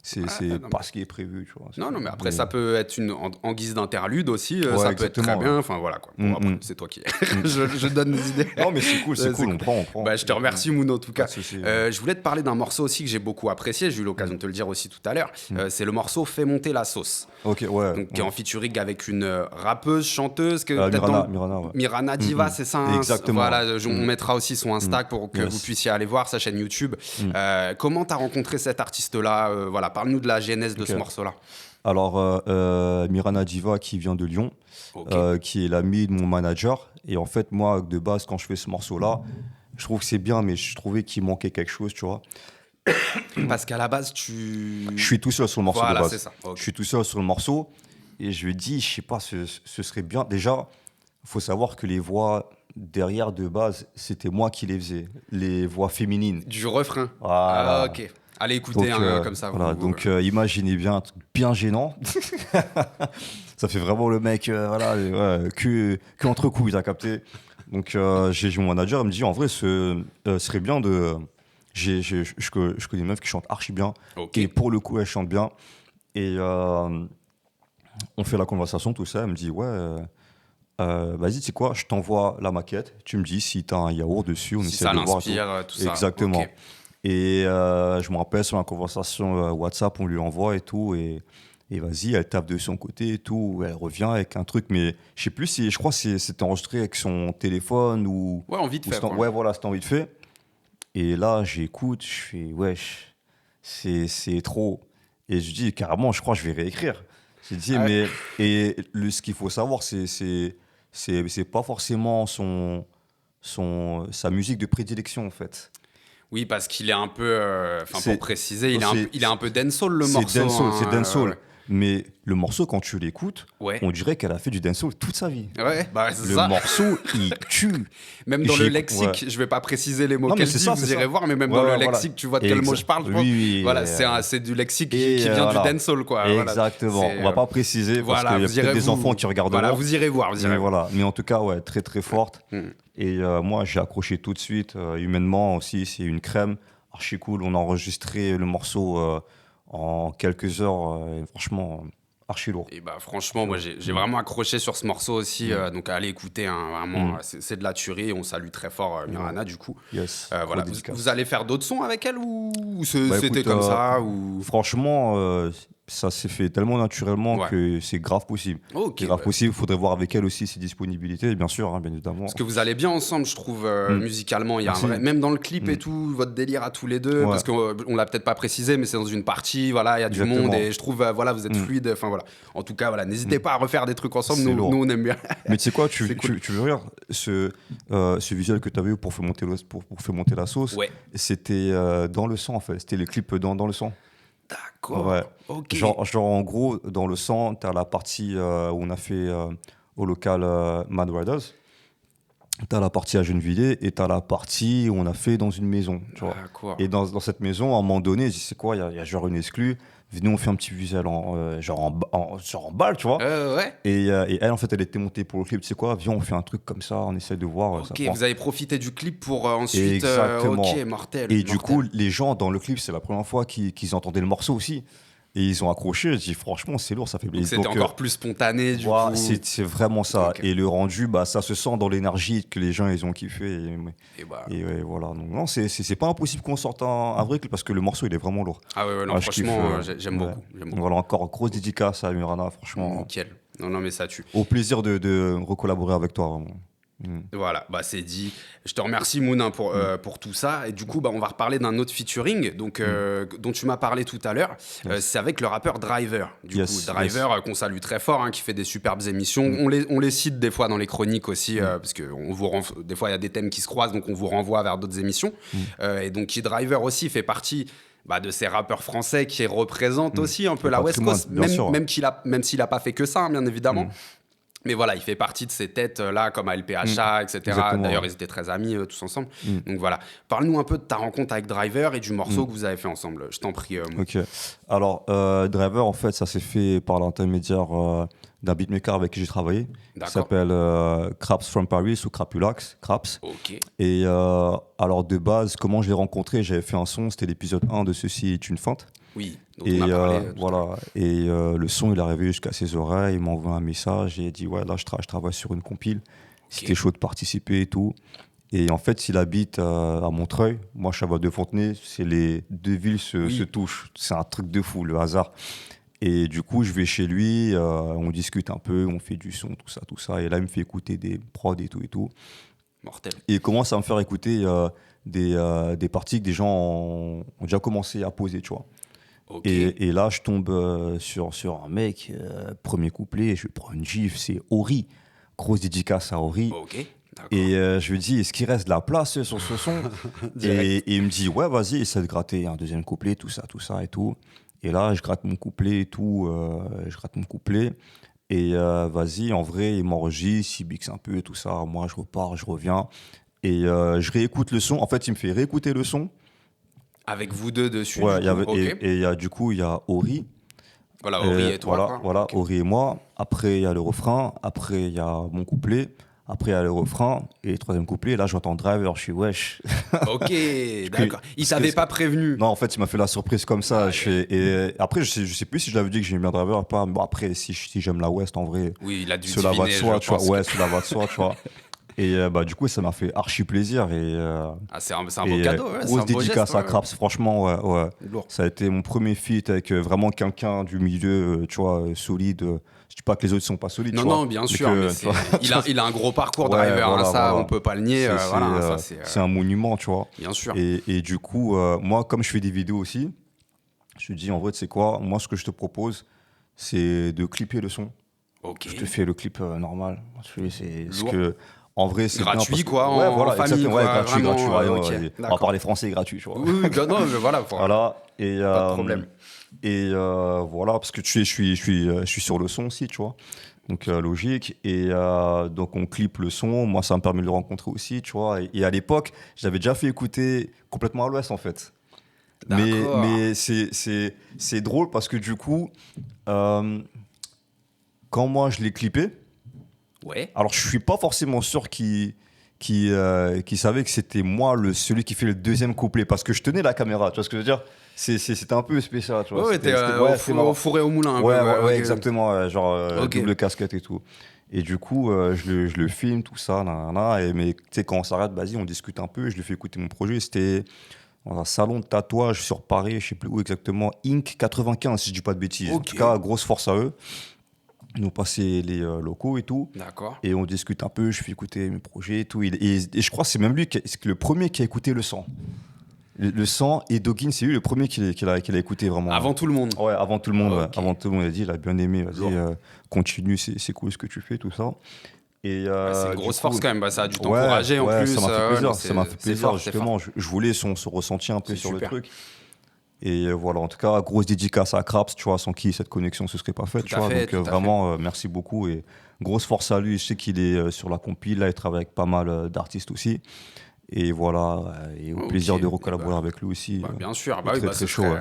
c'est pas ce qui est prévu, tu vois. Non, mais après, ça peut être en guise d'interlude aussi, ça peut être très bien, enfin voilà quoi. Bon, après, c'est toi qui... je donne des idées. Non, mais c'est cool, on prend. Je te remercie, Moon, en tout cas. Je voulais te parler d'un morceau aussi que j'ai beaucoup apprécié, j'ai eu l'occasion de te le dire aussi tout à l'heure, c'est le morceau Fais monter la sauce. Ok, ouais. Donc, qui est en featuring avec une rappeuse, chanteuse, Mirana Diva, c'est ça. Exactement. Voilà, on mettra aussi son Insta pour que vous puissiez aller voir sa chaîne YouTube. Comment t'as rencontré cet artiste-là? Voilà, parle-nous de la genèse de ce morceau-là. Alors, Mirana Diva qui vient de Lyon, qui est l'amie de mon manager. Et en fait, moi, de base, quand je fais ce morceau-là, je trouve que c'est bien, mais je trouvais qu'il manquait quelque chose, tu vois. Parce qu'à la base, Je suis tout seul sur le morceau de base. C'est ça. Je suis tout seul sur le morceau. Et je lui ai dit, je sais pas, ce serait bien. Déjà, il faut savoir que les voix derrière de base, c'était moi qui les faisais. Les voix féminines. Du refrain. Voilà. Ah, ok. Allez écouter comme ça. Voilà, donc imaginez bien un truc bien gênant. Ça fait vraiment le mec, que entre coups, il a capté. Donc j'ai mon manager, il me dit en vrai, ce serait bien de. Je connais une meuf qui chante archi bien. Et pour le coup, elle chante bien. Et on fait la conversation, tout ça. Elle me dit vas-y, tu sais quoi, je t'envoie la maquette. Tu me dis si t'as un yaourt dessus, on essaie de voir. Si ça l'inspire, tout ça. Exactement. Okay. Et je me rappelle sur la conversation WhatsApp, on lui envoie et tout. Et vas-y, elle tape de son côté et tout. Elle revient avec un truc, mais je sais plus si. Je crois que c'était enregistré avec son téléphone ou. Ouais, en vite fait. Ouais, voilà, c'était en vite fait. Et là, j'écoute, je fais wesh, c'est trop. Et je dis carrément, je crois que je vais réécrire. J'ai dit, mais. Et ce qu'il faut savoir, c'est pas forcément sa musique de prédilection, en fait. Oui, parce qu'il est un peu, pour préciser, il est un peu dancehall, le morceau. C'est dancehall. Ouais. Mais le morceau, quand tu l'écoutes, on dirait qu'elle a fait du dancehall toute sa vie. Ouais, bah c'est le ça. morceau, il tue. Même dans le lexique, je vais pas préciser les mots qu'elle dit, vous irez voir, mais même dans le lexique, tu vois de quel mot je parle, je pense. Oui, voilà, c'est du lexique qui vient du dancehall, quoi. Exactement. On va pas préciser parce qu'il y a peut-être des enfants qui regardent. Voilà, vous irez voir. Mais en tout cas, très très forte. Et moi, j'ai accroché tout de suite. Humainement aussi, c'est une crème. Archi cool. On a enregistré le morceau en quelques heures. Franchement, archi lourd. Et bah franchement, moi j'ai vraiment accroché sur ce morceau aussi. Donc allez écouter, vraiment, c'est de la tuerie. On salue très fort Mirana du coup. Yes. Voilà. Vous allez faire d'autres sons avec elle ou c'était comme ça ou... Franchement, ça s'est fait tellement naturellement que c'est grave possible. C'est grave possible. Il faudrait voir avec elle aussi ses disponibilités, bien sûr, bien évidemment. Parce que vous allez bien ensemble, je trouve, musicalement. Il y a même dans le clip et tout, votre délire à tous les deux. Parce qu'on l'a peut-être pas précisé, mais c'est dans une partie. Voilà, il y a du monde et je trouve, vous êtes fluide. Enfin voilà. En tout cas, voilà, n'hésitez pas à refaire des trucs ensemble. Nous, on aime bien. Mais tu sais quoi, tu veux rire, ce visuel que tu avais eu pour faire monter la sauce, c'était dans le sang en fait. C'était le clip dans le sang. D'accord. Ouais. Ok. Genre, en gros, dans le sang, tu as la partie où on a fait au local Mad Riders. Tu as la partie à Gennevilliers et tu as la partie où on a fait dans une maison. Tu vois. Et dans cette maison, à un moment donné, je dis c'est quoi, il y a genre une exclue. Venez, on fait un petit visuel en balle, tu vois. Et elle, en fait, elle était montée pour le clip. Tu sais quoi, viens, on fait un truc comme ça, on essaie de voir. Ok, vous avez profité du clip pour ensuite. Exactement. Ok, mortel. Et du coup, les gens dans le clip, c'est la première fois qu'ils entendaient le morceau aussi. Et ils ont accroché. Je dis, franchement, c'est lourd, ça fait plaisir. C'était encore plus spontané, du coup. C'est vraiment ça. Okay. Et le rendu, ça se sent dans l'énergie que les gens, ils ont kiffé. Et voilà. Donc, non, c'est pas impossible qu'on sorte un vrai clip parce que le morceau, il est vraiment lourd. Ah ouais, non, franchement, j'aime beaucoup. Voilà, encore grosse dédicace à Mirana, franchement. Nickel. Non, mais ça tue. Au plaisir de recollaborer avec toi, vraiment. Voilà, c'est dit. Je te remercie Moon pour tout ça. Et du coup, on va reparler d'un autre featuring dont tu m'as parlé tout à l'heure. C'est avec le rappeur Driver. Driver, qu'on salue très fort, qui fait des superbes émissions. On les cite des fois dans les chroniques aussi, parce que des fois il y a des thèmes qui se croisent, donc on vous renvoie vers d'autres émissions. Et donc Driver aussi fait partie de ces rappeurs français qui représentent aussi un peu la West Coast, même s'il n'a pas fait que ça, bien évidemment. Mais voilà, il fait partie de ces têtes-là, comme LPHA, etc. Exactement. D'ailleurs, ils étaient très amis, tous ensemble. Donc voilà. Parle-nous un peu de ta rencontre avec Driver et du morceau que vous avez fait ensemble. Je t'en prie. Ok. Alors, Driver, en fait, ça s'est fait par l'intermédiaire d'un beatmaker avec qui j'ai travaillé. Il s'appelle Craps from Paris ou Crapulax. Craps. Ok. Et alors, de base, comment je l'ai rencontré, j'avais fait un son, c'était l'épisode 1 de Ceci est une feinte. Oui, dont on a parlé. Voilà. Et le son, il est arrivé jusqu'à ses oreilles. Il m'a envoyé un message et il a dit ouais, là, je travaille sur une compile. C'était chaud de participer et tout. Et en fait, il habite à Montreuil. Moi, je suis à Val-de-Fontenay. Les deux villes se touchent. C'est un truc de fou, le hasard. Et du coup, je vais chez lui. On discute un peu, on fait du son, tout ça. Et là, il me fait écouter des prods et tout. Mortel. Et il commence à me faire écouter des parties que des gens ont déjà commencé à poser, tu vois. Okay. Et là, je tombe sur un mec, premier couplet, je prends une gifle, c'est Ori. Grosse dédicace à Ori. Okay. Et je lui dis, est-ce qu'il reste de la place sur ce son? Et il me dit, ouais, vas-y, essaie de gratter un deuxième couplet, tout ça et tout. Et là, je gratte mon couplet et tout, Et vas-y, en vrai, il m'enregistre, il bixe un peu, tout ça. Moi, je repars, je reviens. Et je réécoute le son. En fait, il me fait réécouter le son. Avec vous deux dessus. Ouais, du coup, il y a Ori. Voilà, Ori et toi. Voilà, Ori et moi. Après, il y a le refrain. Après, il y a mon couplet. Après, il y a le refrain. Et le troisième couplet. Là, j'entends Driver. Je suis wesh. Ok, d'accord. Il t'avait pas prévenu. Non, en fait, il m'a fait la surprise comme ça. Et après, je sais plus si je l'avais dit que j'aimais bien Driver ou pas. Bon, après, si j'aime la West, en vrai. Oui, il a dû cela va de soi, tu vois. Ouais, cela va de soi, tu vois. Et du coup, ça m'a fait archi plaisir. C'est un beau cadeau. Grosse dédicace à Craps, franchement, ouais. Ça a été mon premier feat avec vraiment quelqu'un du milieu, tu vois, solide. Je dis pas que les autres sont pas solides. Non, bien sûr. Il a un gros parcours, Driver, on peut pas le nier. C'est un monument, tu vois. Bien sûr. Et du coup, moi, comme je fais des vidéos aussi, je me dis, en vrai, tu sais quoi, moi, ce que je te propose, c'est de clipper le son. Ok. Je te fais le clip normal. En vrai, c'est gratuit, bien quoi, en famille, quoi, gratuit, vraiment, gratuit. On va parler français gratuit, tu vois. Oui, non, voilà. Voilà. Et, pas de problème. Et voilà, parce que je suis sur le son aussi, tu vois. Donc logique. Et donc on clip le son. Moi, ça me permet de le rencontrer aussi, tu vois. Et à l'époque, j'avais déjà fait écouter complètement à l'ouest, en fait. Mais c'est drôle parce que du coup, quand moi je l'ai clippé, alors je suis pas forcément sûr qu'il savait que c'était moi celui qui fait le deuxième couplet parce que je tenais la caméra, tu vois ce que je veux dire. C'était un peu spécial, tu vois. T'es au four et au moulin un peu. Ouais, exactement, genre double casquette et tout. Et du coup, je le filme, tout ça, mais tu sais, quand on s'arrête, vas-y, on discute un peu, je lui fais écouter mon projet. C'était dans un salon de tatouage sur Paris, je sais plus où exactement, Inc 95, si je dis pas de bêtises. En tout cas, grosse force à eux. Ils nous ont passé les locaux et tout. D'accord. Et on discute un peu, je fais écouter mes projets et tout. Et je crois que c'est même lui le premier qui a écouté le sang. Le sang, et Doggin, c'est lui le premier qui l'a écouté vraiment. Avant tout le monde. Ouais, avant tout le monde. Okay. Avant tout le monde, il a dit, il a bien aimé, vas-y, continue, c'est cool ce que tu fais, tout ça. Et c'est une grosse force quand même, ça a dû t'encourager en plus. Ça m'a fait plaisir, ça m'a fait plaisir justement. Je voulais son ressenti un peu sur le truc. Et voilà, en tout cas, grosse dédicace à Craps, tu vois, sans qui cette connexion se serait pas faite, tu vois. Donc vraiment, merci beaucoup et grosse force à lui. Je sais qu'il est sur la compile, là, il travaille avec pas mal d'artistes aussi. Et voilà, et au plaisir de recollaborer avec lui aussi. Bien sûr, très chaud.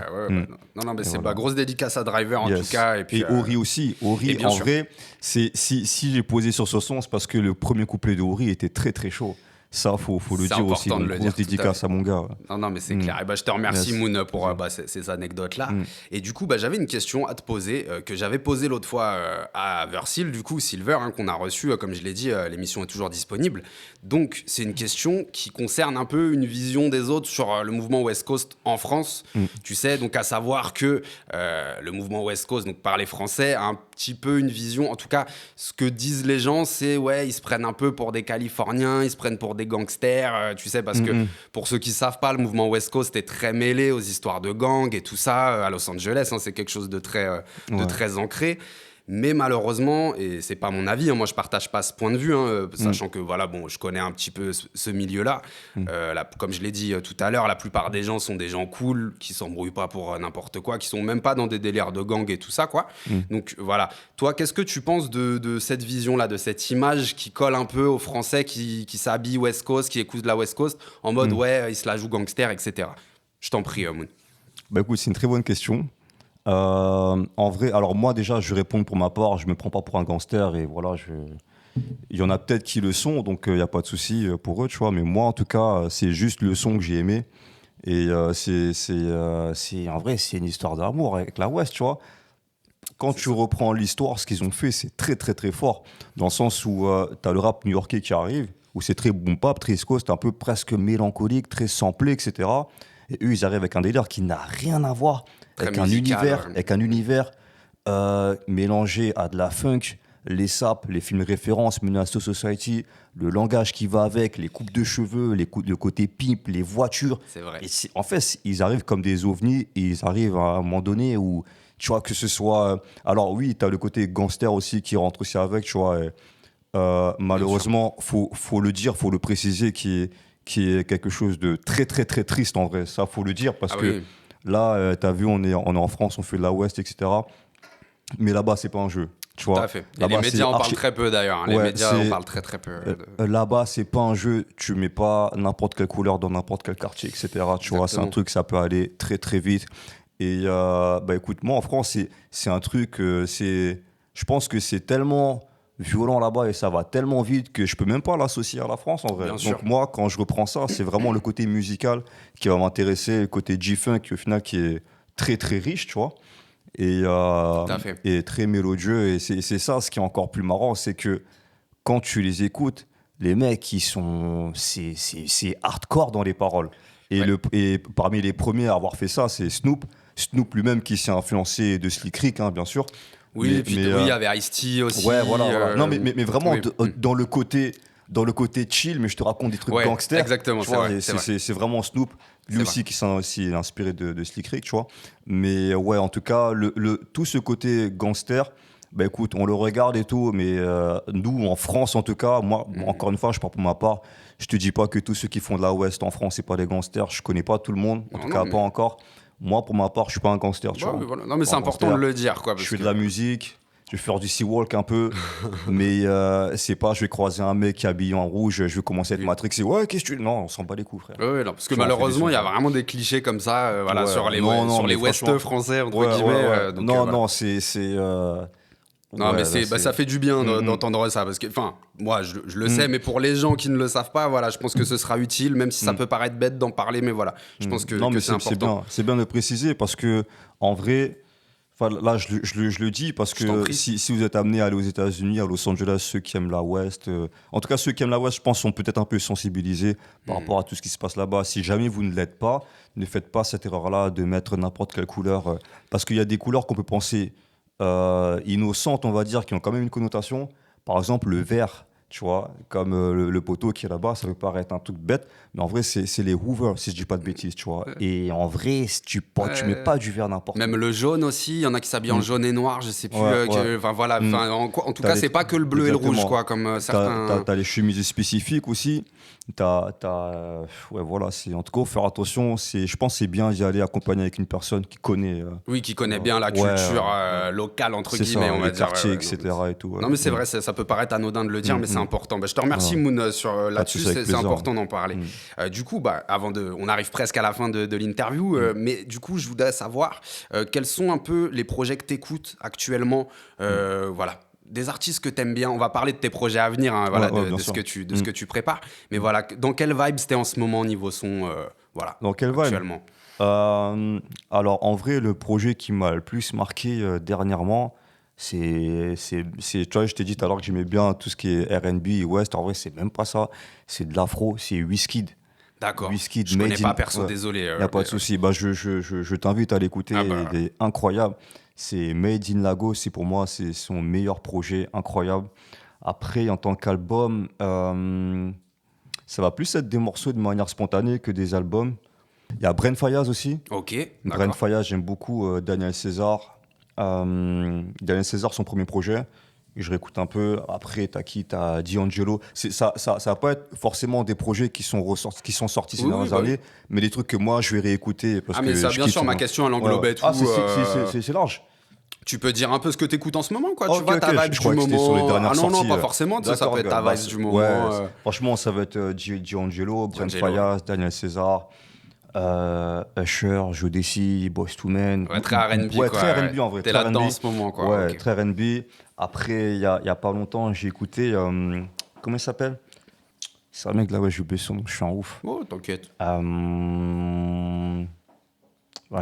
Non, mais c'est grosse dédicace à Driver en tout cas. Et Ori aussi. Ori, en vrai, si j'ai posé sur ce son, c'est parce que le premier couplet de Ori était très très chaud. Ça, faut le dire aussi. Une grosse dédicace à mon gars. Non, mais c'est clair. Et je te remercie, Moon, pour ces anecdotes-là. Et du coup, j'avais une question à te poser, que j'avais posée l'autre fois à Versil, du coup, Silver, qu'on a reçu, comme je l'ai dit, l'émission est toujours disponible. Donc, c'est une question qui concerne un peu une vision des autres sur le mouvement West Coast en France. Tu sais, donc à savoir que le mouvement West Coast, donc par les Français, a un petit peu une vision, en tout cas, ce que disent les gens, c'est, ils se prennent un peu pour des Californiens, ils se prennent pour des gangsters, tu sais, parce que pour ceux qui savent pas, le mouvement West Coast est très mêlé aux histoires de gangs et tout ça à Los Angeles, c'est quelque chose de très ancré. Mais malheureusement, et c'est pas mon avis, moi je partage pas ce point de vue, sachant que je connais un petit peu ce milieu-là. Comme je l'ai dit tout à l'heure, la plupart des gens sont des gens cool, qui s'embrouillent pas pour n'importe quoi, qui sont même pas dans des délires de gang et tout ça, quoi. Donc voilà. Toi, qu'est-ce que tu penses de cette vision-là, de cette image qui colle un peu aux Français qui s'habillent West Coast, qui écoutent la West Coast, en mode ils se la jouent gangster, etc. Je t'en prie, Moon. Bah écoute, c'est une très bonne question. En vrai, alors moi déjà, je réponds pour ma part, je me prends pas pour un gangster et voilà, il y en a peut-être qui le sont, donc il n'y a pas de souci pour eux, tu vois. Mais moi, en tout cas, c'est juste le son que j'ai aimé et en vrai, c'est une histoire d'amour avec la West, tu vois. Quand tu reprends l'histoire, ce qu'ils ont fait, c'est très très très fort, dans le sens où tu as le rap new-yorkais qui arrive, où c'est très boom bap, très East Coast, un peu presque mélancolique, très samplé, etc. Et eux, ils arrivent avec un délire qui n'a rien à voir. Avec un univers mélangé à de la funk, les saps, les films références, Menace to Society, le langage qui va avec, les coupes de cheveux, le côté pimp, les voitures. C'est vrai. Et en fait, ils arrivent comme des ovnis et ils arrivent à un moment donné où, tu vois, que ce soit... Alors oui, tu as le côté gangster aussi qui rentre aussi avec, tu vois. Malheureusement, faut le dire, faut le préciser, qui est quelque chose de très, très, très triste en vrai. Ça, faut le dire parce que... Oui. Là, tu as vu, on est en France, on fait de la West, etc. Mais là-bas, c'est pas un jeu. Tu vois. Tout à fait. Et les médias en parlent très peu d'ailleurs. Les médias en parlent très très peu. Là-bas, c'est pas un jeu. Tu mets pas n'importe quelle couleur dans n'importe quel quartier, etc. Tu vois, c'est un truc, ça peut aller très très vite. Et écoute, moi en France, c'est un truc. Je pense que c'est tellement violent là-bas et ça va tellement vite que je peux même pas l'associer à la France en vrai. Bien Donc sûr. moi, quand je reprends ça, c'est vraiment le côté musical qui va m'intéresser, le côté G-Funk au final qui est très très riche, tu vois, et très mélodieux. Et c'est ça ce qui est encore plus marrant, c'est que quand tu les écoutes, les mecs, c'est hardcore dans les paroles. Et parmi les premiers à avoir fait ça, c'est Snoop. Snoop lui-même qui s'est influencé de Slick Rick, hein, bien sûr. Oui, et puis il y avait Ice-T aussi. Ouais, voilà. Non, mais vraiment, dans le côté chill, mais je te raconte des trucs gangsters. Exactement, c'est vraiment Snoop. Lui aussi qui s'est inspiré de Slick Rick, tu vois. Mais ouais, en tout cas, tout ce côté gangster, Bah écoute, on le regarde et tout, mais nous, en France en tout cas, moi, encore une fois, je parle pour ma part, je te dis pas que tous ceux qui font de la West en France, c'est pas des gangsters. Je connais pas tout le monde, en tout cas pas encore. Moi, pour ma part, je suis pas un gangster, tu vois. Voilà. Non, mais c'est important de le dire, quoi. Je fais de la musique, je vais faire du sea-walk un peu, mais c'est pas, je vais croiser un mec qui est habillé en rouge, je vais commencer à être matrixé. Ouais, qu'est-ce que tu... Non, on s'en bat les coups, frère. Ouais, non, parce que malheureusement, il y a vraiment des clichés comme ça, voilà, sur les West français, entre guillemets. Donc, non, c'est... Non, mais ça fait du bien d'entendre ça, parce que, enfin, moi, je le sais, mais pour les gens qui ne le savent pas, voilà, je pense que ce sera utile, même si ça peut paraître bête d'en parler, mais voilà, je pense que c'est important. C'est bien de préciser, parce que, en vrai... Là, je le dis parce que si vous êtes amené à aller aux États-Unis, à Los Angeles, ceux qui aiment la West, en tout cas ceux qui aiment la West, je pense, sont peut-être un peu sensibilisés par rapport à tout ce qui se passe là-bas. Si jamais vous ne l'êtes pas, ne faites pas cette erreur-là de mettre n'importe quelle couleur, parce qu'il y a des couleurs qu'on peut penser innocentes, on va dire, qui ont quand même une connotation. Par exemple, le vert. Tu vois, comme le poteau qui est là-bas, ça peut paraître un truc bête, mais en vrai, c'est les Hoover, si je dis pas de bêtises, tu vois. Et en vrai, si tu mets pas du vert n'importe où. Même le jaune aussi, il y en a qui s'habillent en jaune et noir, je sais plus. Enfin voilà, en tout cas, c'est pas que le bleu et le rouge, quoi, comme certains. T'as les chemises spécifiques aussi. Ouais, voilà, en tout cas, faire attention. Je pense que c'est bien d'y aller accompagné avec une personne qui connaît. Oui, qui connaît bien la culture locale, entre guillemets, on va dire. Les quartiers, etc. et tout. Non, mais c'est vrai, ça peut paraître anodin de le dire, mais c'est important. Je te remercie, Moon, là-dessus, c'est important d'en parler. Du coup, on arrive presque à la fin de l'interview, mais du coup, je voudrais savoir quels sont un peu les projets que tu écoutes actuellement. Voilà. Des artistes que t'aimes bien, on va parler de tes projets à venir, hein, voilà, de ce que tu prépares. Mais voilà, dans quelle vibe t'es en ce moment niveau son, voilà. Dans quelle vibe actuellement alors en vrai, le projet qui m'a le plus marqué dernièrement, tu vois, je t'ai dit tout à l'heure que j'aimais bien tout ce qui est R&B, West. En vrai, c'est même pas ça. C'est de l'afro, c'est Wizkid. D'accord. Je connais pas, perso, désolé. Y a pas de souci. Je t'invite à l'écouter. Il est incroyable. C'est Made in Lagos, pour moi, c'est son meilleur projet, incroyable. Après, en tant qu'album, ça va plus être des morceaux de manière spontanée que des albums. Il y a Brent Faiyaz aussi. Ok, Brent Faiyaz, j'aime beaucoup. Daniel César. Daniel César, son premier projet. Je réécoute un peu. Après, t'as D'Angelo. Ça va pas être forcément des projets qui sont sortis ces dernières années, mais des trucs que moi, je vais réécouter. Mais ça, bien sûr, ma question, elle englobait tout. C'est large. Tu peux dire un peu ce que t'écoutes en ce moment, quoi. Tu vois, ta vibe du moment. Sur les dernières sorties, non, pas forcément. Ça peut être ta vibe du moment. Franchement, ça va être D'Angelo, Brent Faiyaz, Daniel César. Usher, Jodeci, Boyz II Men. Ouais, très R&B, ouais, très R&B en vrai. T'es là-dedans en ce moment, quoi. Ouais, très R&B. Après, il y a pas longtemps, j'ai écouté... comment il s'appelle ? C'est un mec là, ouais, j'ai oublié son nom, je suis en ouf. Oh, t'inquiète.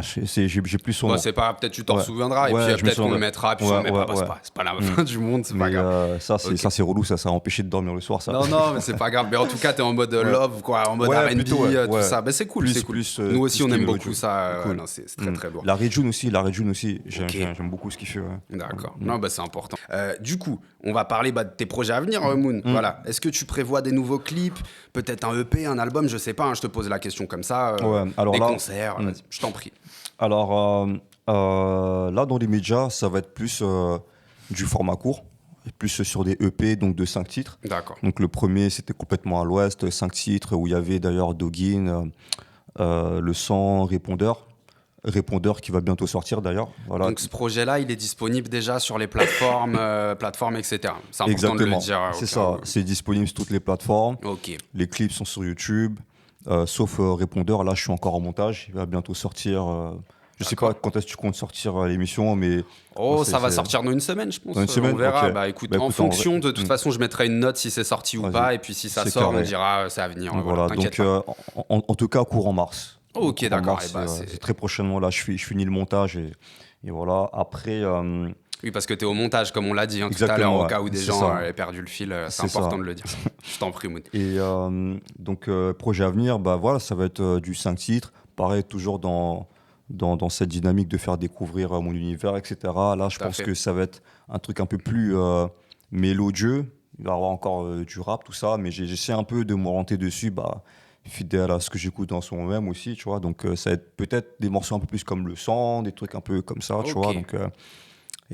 J'ai plus son nom. C'est pas, peut-être tu t'en souviendras, et puis peut-être qu'on le mettra, puis c'est pas la fin du monde, c'est pas grave. Ça, c'est relou, ça a empêché de dormir le soir, ça. Non, mais c'est pas grave. Mais en tout cas, t'es en mode love, quoi, en mode R&B, tout ça. C'est cool, c'est cool. Nous aussi, on aime beaucoup ça. C'est très, très lourd. La Rejune aussi, j'aime beaucoup ce qu'il fait. D'accord. Non, c'est important. Du coup, on va parler de tes projets à venir, Moon. Voilà. Est-ce que tu prévois des nouveaux clips, peut-être un EP, un album, je sais pas, je te pose la question comme ça. Des concerts, je t'en prie. Alors là, dans les médias, ça va être plus du format court, plus sur des EP, donc de 5 titres. D'accord. Donc le premier, c'était complètement à l'ouest, 5 titres, où il y avait d'ailleurs Doggin, Le Sang, Répondeur qui va bientôt sortir d'ailleurs. Voilà. Donc ce projet-là, il est disponible déjà sur les plateformes, etc. C'est important de le dire. C'est ça, c'est disponible sur toutes les plateformes. Ok. Les clips sont sur YouTube. Sauf Répondeur, là je suis encore en montage, il va bientôt sortir. Je sais pas quand est-ce que tu comptes sortir l'émission, mais... ça va sortir dans une semaine, je pense. Dans une semaine, on verra. Okay. Écoute, en fonction, de toute façon, je mettrai une note si c'est sorti ou pas, et puis si ça sort, on dira c'est à venir. Voilà, donc en tout cas, courant mars. Ok, d'accord. C'est très prochainement, là je finis le montage, et voilà. Après... Oui, parce que tu es au montage, comme on l'a dit tout à l'heure, au cas où des gens avaient perdu le fil. C'est important de le dire. Je t'en prie, Moon. Et donc, projet à venir, voilà, ça va être du 5 titres. Pareil, toujours dans cette dynamique de faire découvrir mon univers, etc. Là, je pense que ça va être un truc un peu plus mélodieux. Il va y avoir encore du rap, tout ça, mais j'essaie un peu de m'orienter dessus, fidèle à ce que j'écoute en ce moment même aussi, tu vois. Donc, ça va être peut-être des morceaux un peu plus comme Le Sang, des trucs un peu comme ça, tu vois. Donc...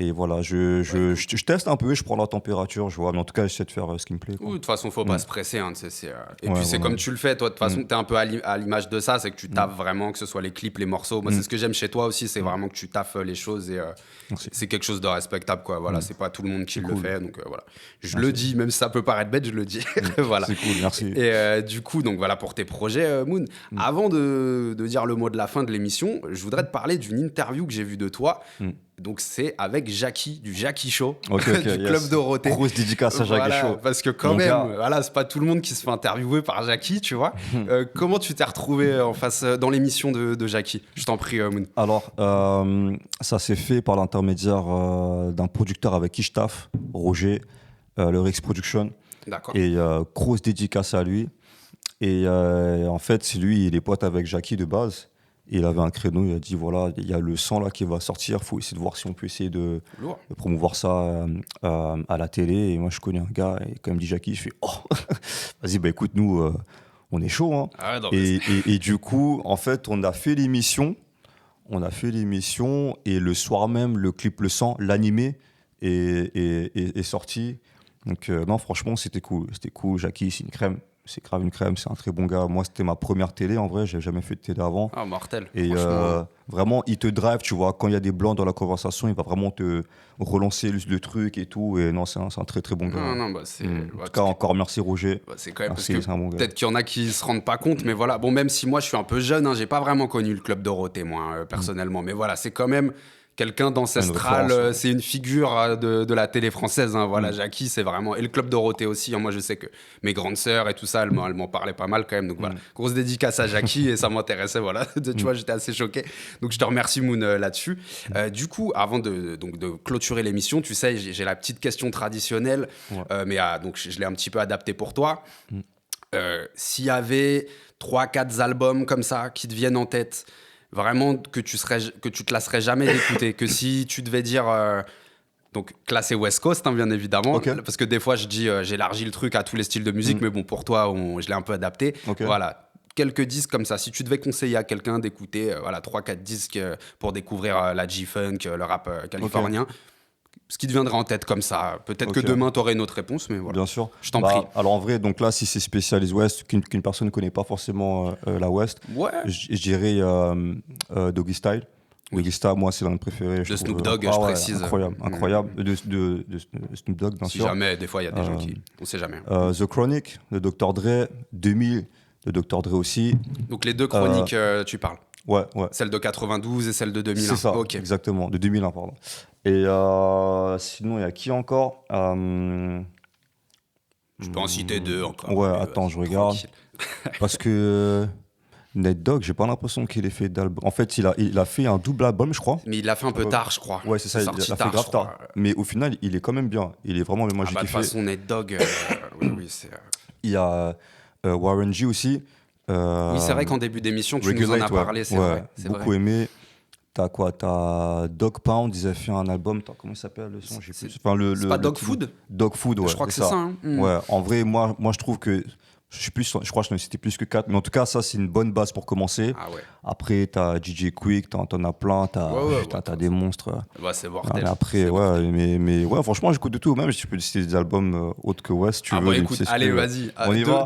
Et voilà, je teste un peu, je prends la température, je vois, mais en tout cas, j'essaie de faire ce qui me plaît. De toute façon, faut pas se presser. Hein, et puis, c'est comme tu le fais, toi, de toute façon, tu es un peu à l'image de ça, c'est que tu taffes vraiment, que ce soit les clips, les morceaux. Moi, c'est ce que j'aime chez toi aussi, c'est vraiment que tu taffes les choses et c'est quelque chose de respectable, quoi. Voilà, c'est pas tout le monde qui le fait, donc voilà. Je le dis, même si ça peut paraître bête, je le dis. Voilà. C'est cool, merci. Et du coup, donc voilà pour tes projets, Moon. Avant de dire le mot de la fin de l'émission, je voudrais te parler d'une interview que j'ai vue de toi. Donc c'est avec Jackie, du Jackie Show, du Club Dorothée. Grosse dédicace à Jackie Show. Parce que quand même, voilà, c'est pas tout le monde qui se fait interviewer par Jackie, tu vois. Comment tu t'es retrouvé en face dans l'émission de Jackie? Je t'en prie, Moon. Alors, ça s'est fait par l'intermédiaire d'un producteur avec qui je taffe, Roger, le Rex Production. D'accord. Et grosse dédicace à lui. Et en fait, c'est lui, il est pote avec Jackie de base. Et il avait un créneau, il a dit voilà, il y a le son là qui va sortir, il faut essayer de voir si on peut essayer de promouvoir ça à la télé. Et moi, je connais un gars, et quand il me dit Jackie, je fais oh, vas-y, bah écoute, nous, on est chaud. Hein. Ah, non, et du coup, en fait, on a fait l'émission, et le soir même, le clip Le Sang, l'animé, est sorti. Donc, non, franchement, c'était cool. Jackie, c'est une crème. C'est grave une crème, c'est un très bon gars. Moi, c'était ma première télé, en vrai, j'ai jamais fait de télé avant. Ah, mortel. Et vraiment, il te drive, tu vois. Quand il y a des blancs dans la conversation, il va vraiment te relancer le truc et tout. Et non, c'est un très très bon gars. Non, bah, c'est... En tout cas, encore merci Roger. Bah, c'est quand même merci, parce que c'est un bon gars. peut-être qu'il y en a qui se rendent pas compte, mais voilà. Bon, même si moi, je suis un peu jeune, hein, j'ai pas vraiment connu le Club Dorothée, moi, personnellement. Mais voilà, c'est quand même quelqu'un d'ancestral, c'est une figure de la télé française. Hein, voilà, Jackie, c'est vraiment... Et le Club Dorothée aussi. Hein, moi, je sais que mes grandes sœurs et tout ça, elles m'en parlaient pas mal quand même. Donc voilà, grosse dédicace à Jackie et ça m'intéressait. Voilà, tu vois, j'étais assez choqué. Donc je te remercie, Moon, là-dessus. Du coup, avant de clôturer l'émission, tu sais, j'ai la petite question traditionnelle, mais donc je l'ai un petit peu adaptée pour toi. S'il y avait 3-4 albums comme ça qui te viennent en tête, vraiment que tu te lasserais jamais d'écouter, que si tu devais dire donc classé West Coast, hein, bien évidemment, parce que des fois je dis j'élargis le truc à tous les styles de musique, mais bon, pour toi je l'ai un peu adapté. Voilà, quelques disques comme ça, si tu devais conseiller à quelqu'un d'écouter 3-4 disques pour découvrir la G-Funk, le rap californien, ce qui te viendrait en tête comme ça. Peut-être que demain, tu aurais une autre réponse, mais voilà. Bien sûr. Je t'en prie. Alors en vrai, donc là, si c'est spécialiste West, qu'une personne ne connaît pas forcément la West, je dirais Doggy Style. Doggy Style, moi, c'est l'un de mes préférés. De Snoop Dogg, je précise. Incroyable. De Snoop Dogg, bien sûr. Si jamais, des fois, il y a des gens qui... On sait jamais. The Chronic, de Dr. Dre. 2000, de Dr. Dre aussi. Donc les deux chroniques, tu parles. Ouais. Celle de 92 et celle de 2001. C'est ça, exactement. De 2001, pardon. Et sinon, il y a qui encore Je peux en citer deux encore. Ouais, attends, je regarde. Parce que Nate Dogg, j'ai pas l'impression qu'il ait fait d'album. En fait, il a fait un double album, je crois. Mais il l'a fait un peu tard, je crois. Ouais, c'est ça, il a fait grave tard. Mais au final, il est quand même bien. Il est vraiment... Moi, j'ai kiffé. De toute façon, Nate Dogg, oui, c'est... Il y a Warren G aussi. Oui, c'est vrai qu'en début d'émission, tu nous en as parlé, c'est vrai. Beaucoup aimé. T'as Dog Pound, ils avaient fait un album, comment il s'appelle le son? C'est pas Dog Food? Dog Food, ouais. Je crois que c'est ça. Hein. Ouais, en vrai, moi je trouve que, je crois que c'était plus que 4, mais en tout cas, ça c'est une bonne base pour commencer. Ah ouais. Après, t'as DJ Quick, t'en as plein, t'as des monstres. Bah, c'est mortel. Après, mais ouais, franchement, j'écoute de tout, même si tu peux citer des albums autres que West, tu veux. Bah écoute, allez, vas-y.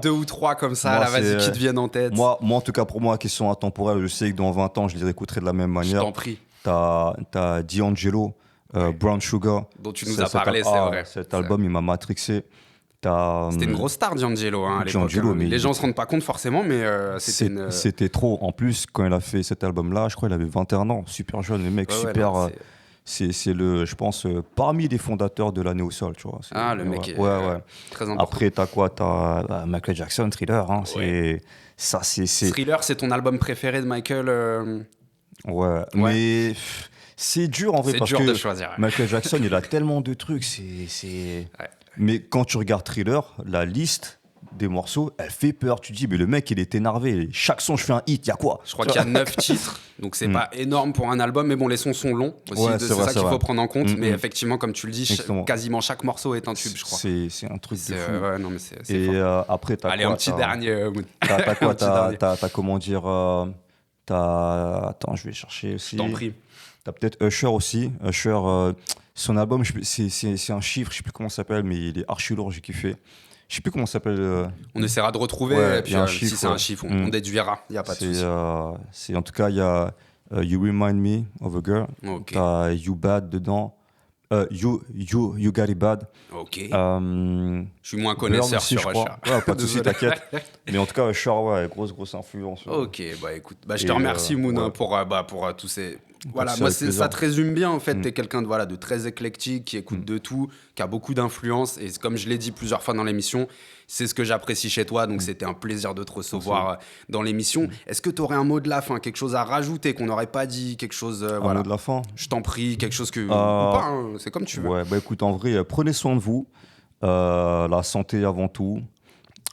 Deux ou trois comme ça, là, vas-y, qui te viennent en tête. Moi, en tout cas, pour moi, question intemporelle, je sais que dans 20 ans, je les réécouterai de la même manière. Je t'en prie. T'as D'Angelo, Brown Sugar. Dont tu nous as parlé, c'est vrai. Cet album, il m'a matrixé. C'était une grosse star, D'Angelo, à l'époque. Les gens ne se rendent pas compte forcément, mais c'était trop. En plus, quand il a fait cet album-là, je crois qu'il avait 21 ans. Super jeune, le mec, super... c'est je pense, parmi les fondateurs de la néo-soul, tu vois. Le mec est très important. Après, t'as quoi? T'as Michael Jackson, Thriller. Hein, Thriller, c'est ton album préféré de Michael mais c'est dur en vrai, parce que de choisir, Michael Jackson, il a tellement de trucs. Mais quand tu regardes Thriller, la liste des morceaux, elle fait peur. Tu te dis, mais le mec, il est énervé. Chaque son, je fais un hit, il y a quoi? Je crois qu'il y a 9 titres, donc c'est pas énorme pour un album, mais bon, les sons sont longs aussi. C'est ça qu'il faut prendre en compte. Mais effectivement, comme tu le dis, quasiment chaque morceau est un tube, je crois. C'est un truc de fou. Non, mais c'est et après, t'as allez, un petit dernier. T'as quoi? T'as comment dire Attends, je vais chercher aussi. Je t'en prie. T'as peut-être Usher aussi. Usher, Son album, c'est un chiffre, je sais plus comment ça s'appelle, mais il est archi lourd, j'ai kiffé. Je sais plus comment ça s'appelle. On essaiera de retrouver, Ouais, et puis chiffre, si c'est un chiffre, on déduira, il n'y a pas de souci. En tout cas, il y a You Remind Me of a Girl, t'as You Bad dedans, You Got It Bad. Ok. Je suis moins connaisseur aussi, sur Usher. Ouais, pas de souci, t'inquiète. Mais en tout cas, Usher, ouais, grosse influence. Ok, bah écoute, je te remercie Moon pour tous ces... Voilà, moi ça te résume bien en fait, t'es quelqu'un de très éclectique, qui écoute de tout, qui a beaucoup d'influence, et comme je l'ai dit plusieurs fois dans l'émission, c'est ce que j'apprécie chez toi, donc c'était un plaisir de te recevoir dans l'émission. Est-ce que tu aurais un mot de la fin, quelque chose à rajouter qu'on n'aurait pas dit, quelque chose mot de la fin? Je t'en prie, quelque chose que... ou pas, hein, c'est comme tu veux. Ouais, bah écoute, en vrai, prenez soin de vous, la santé avant tout,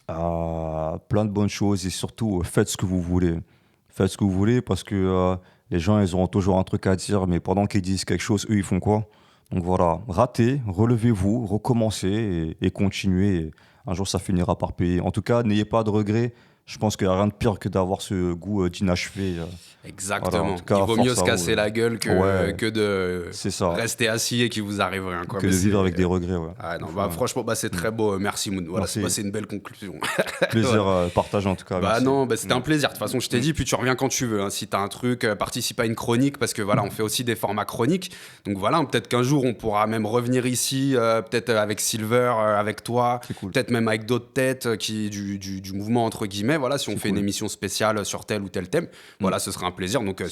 plein de bonnes choses, et surtout, faites ce que vous voulez. Faites ce que vous voulez, parce que... les gens, ils auront toujours un truc à dire, mais pendant qu'ils disent quelque chose, eux, ils font quoi? Donc voilà, ratez, relevez-vous, recommencez et continuez. Et un jour, ça finira par payer. En tout cas, n'ayez pas de regrets. Je pense qu'il n'y a rien de pire que d'avoir ce goût d'inachevé. Exactement. Voilà, cas, il vaut mieux se casser la gueule que de rester assis et qu'il vous arrive rien. Que de vivre avec des regrets. Ouais. Ah, non, franchement, c'est très beau. Merci Moon. Voilà, c'est une belle conclusion. Plaisir partage en tout cas. C'était un plaisir. De toute façon, je t'ai dit, puis tu reviens quand tu veux. Hein. Si tu as un truc, participe à une chronique, parce que voilà, on fait aussi des formats chroniques. Donc voilà, peut-être qu'un jour, on pourra même revenir ici, peut-être avec Silver, avec toi, peut-être même avec d'autres têtes du mouvement entre guillemets. Voilà, si on fait une émission spéciale sur tel ou tel thème, voilà, ce sera un plaisir. Donc,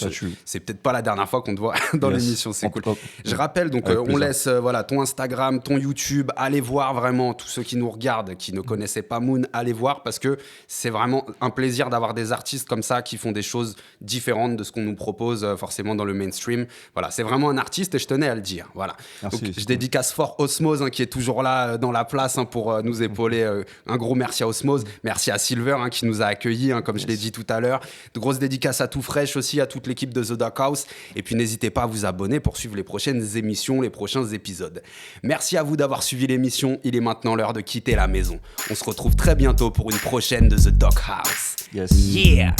c'est peut-être pas la dernière fois qu'on te voit dans l'émission. C'est cool. Je rappelle, donc, on laisse ton Instagram, ton YouTube. Allez voir vraiment tous ceux qui nous regardent, qui ne connaissaient pas Moon, allez voir parce que c'est vraiment un plaisir d'avoir des artistes comme ça qui font des choses différentes de ce qu'on nous propose forcément dans le mainstream. Voilà, c'est vraiment un artiste et je tenais à le dire. Voilà. Merci, donc, je dédicace fort Osmose qui est toujours là dans la place pour nous épauler. Un gros merci à Osmose. Merci à Silver qui nous a accueillis, comme je l'ai dit tout à l'heure. De grosses dédicaces à Tout Fresh aussi, à toute l'équipe de The Dark House. Et puis n'hésitez pas à vous abonner pour suivre les prochaines émissions, les prochains épisodes. Merci à vous d'avoir suivi l'émission. Il est maintenant l'heure de quitter la maison. On se retrouve très bientôt pour une prochaine de The Dark House. Yes. Yeah!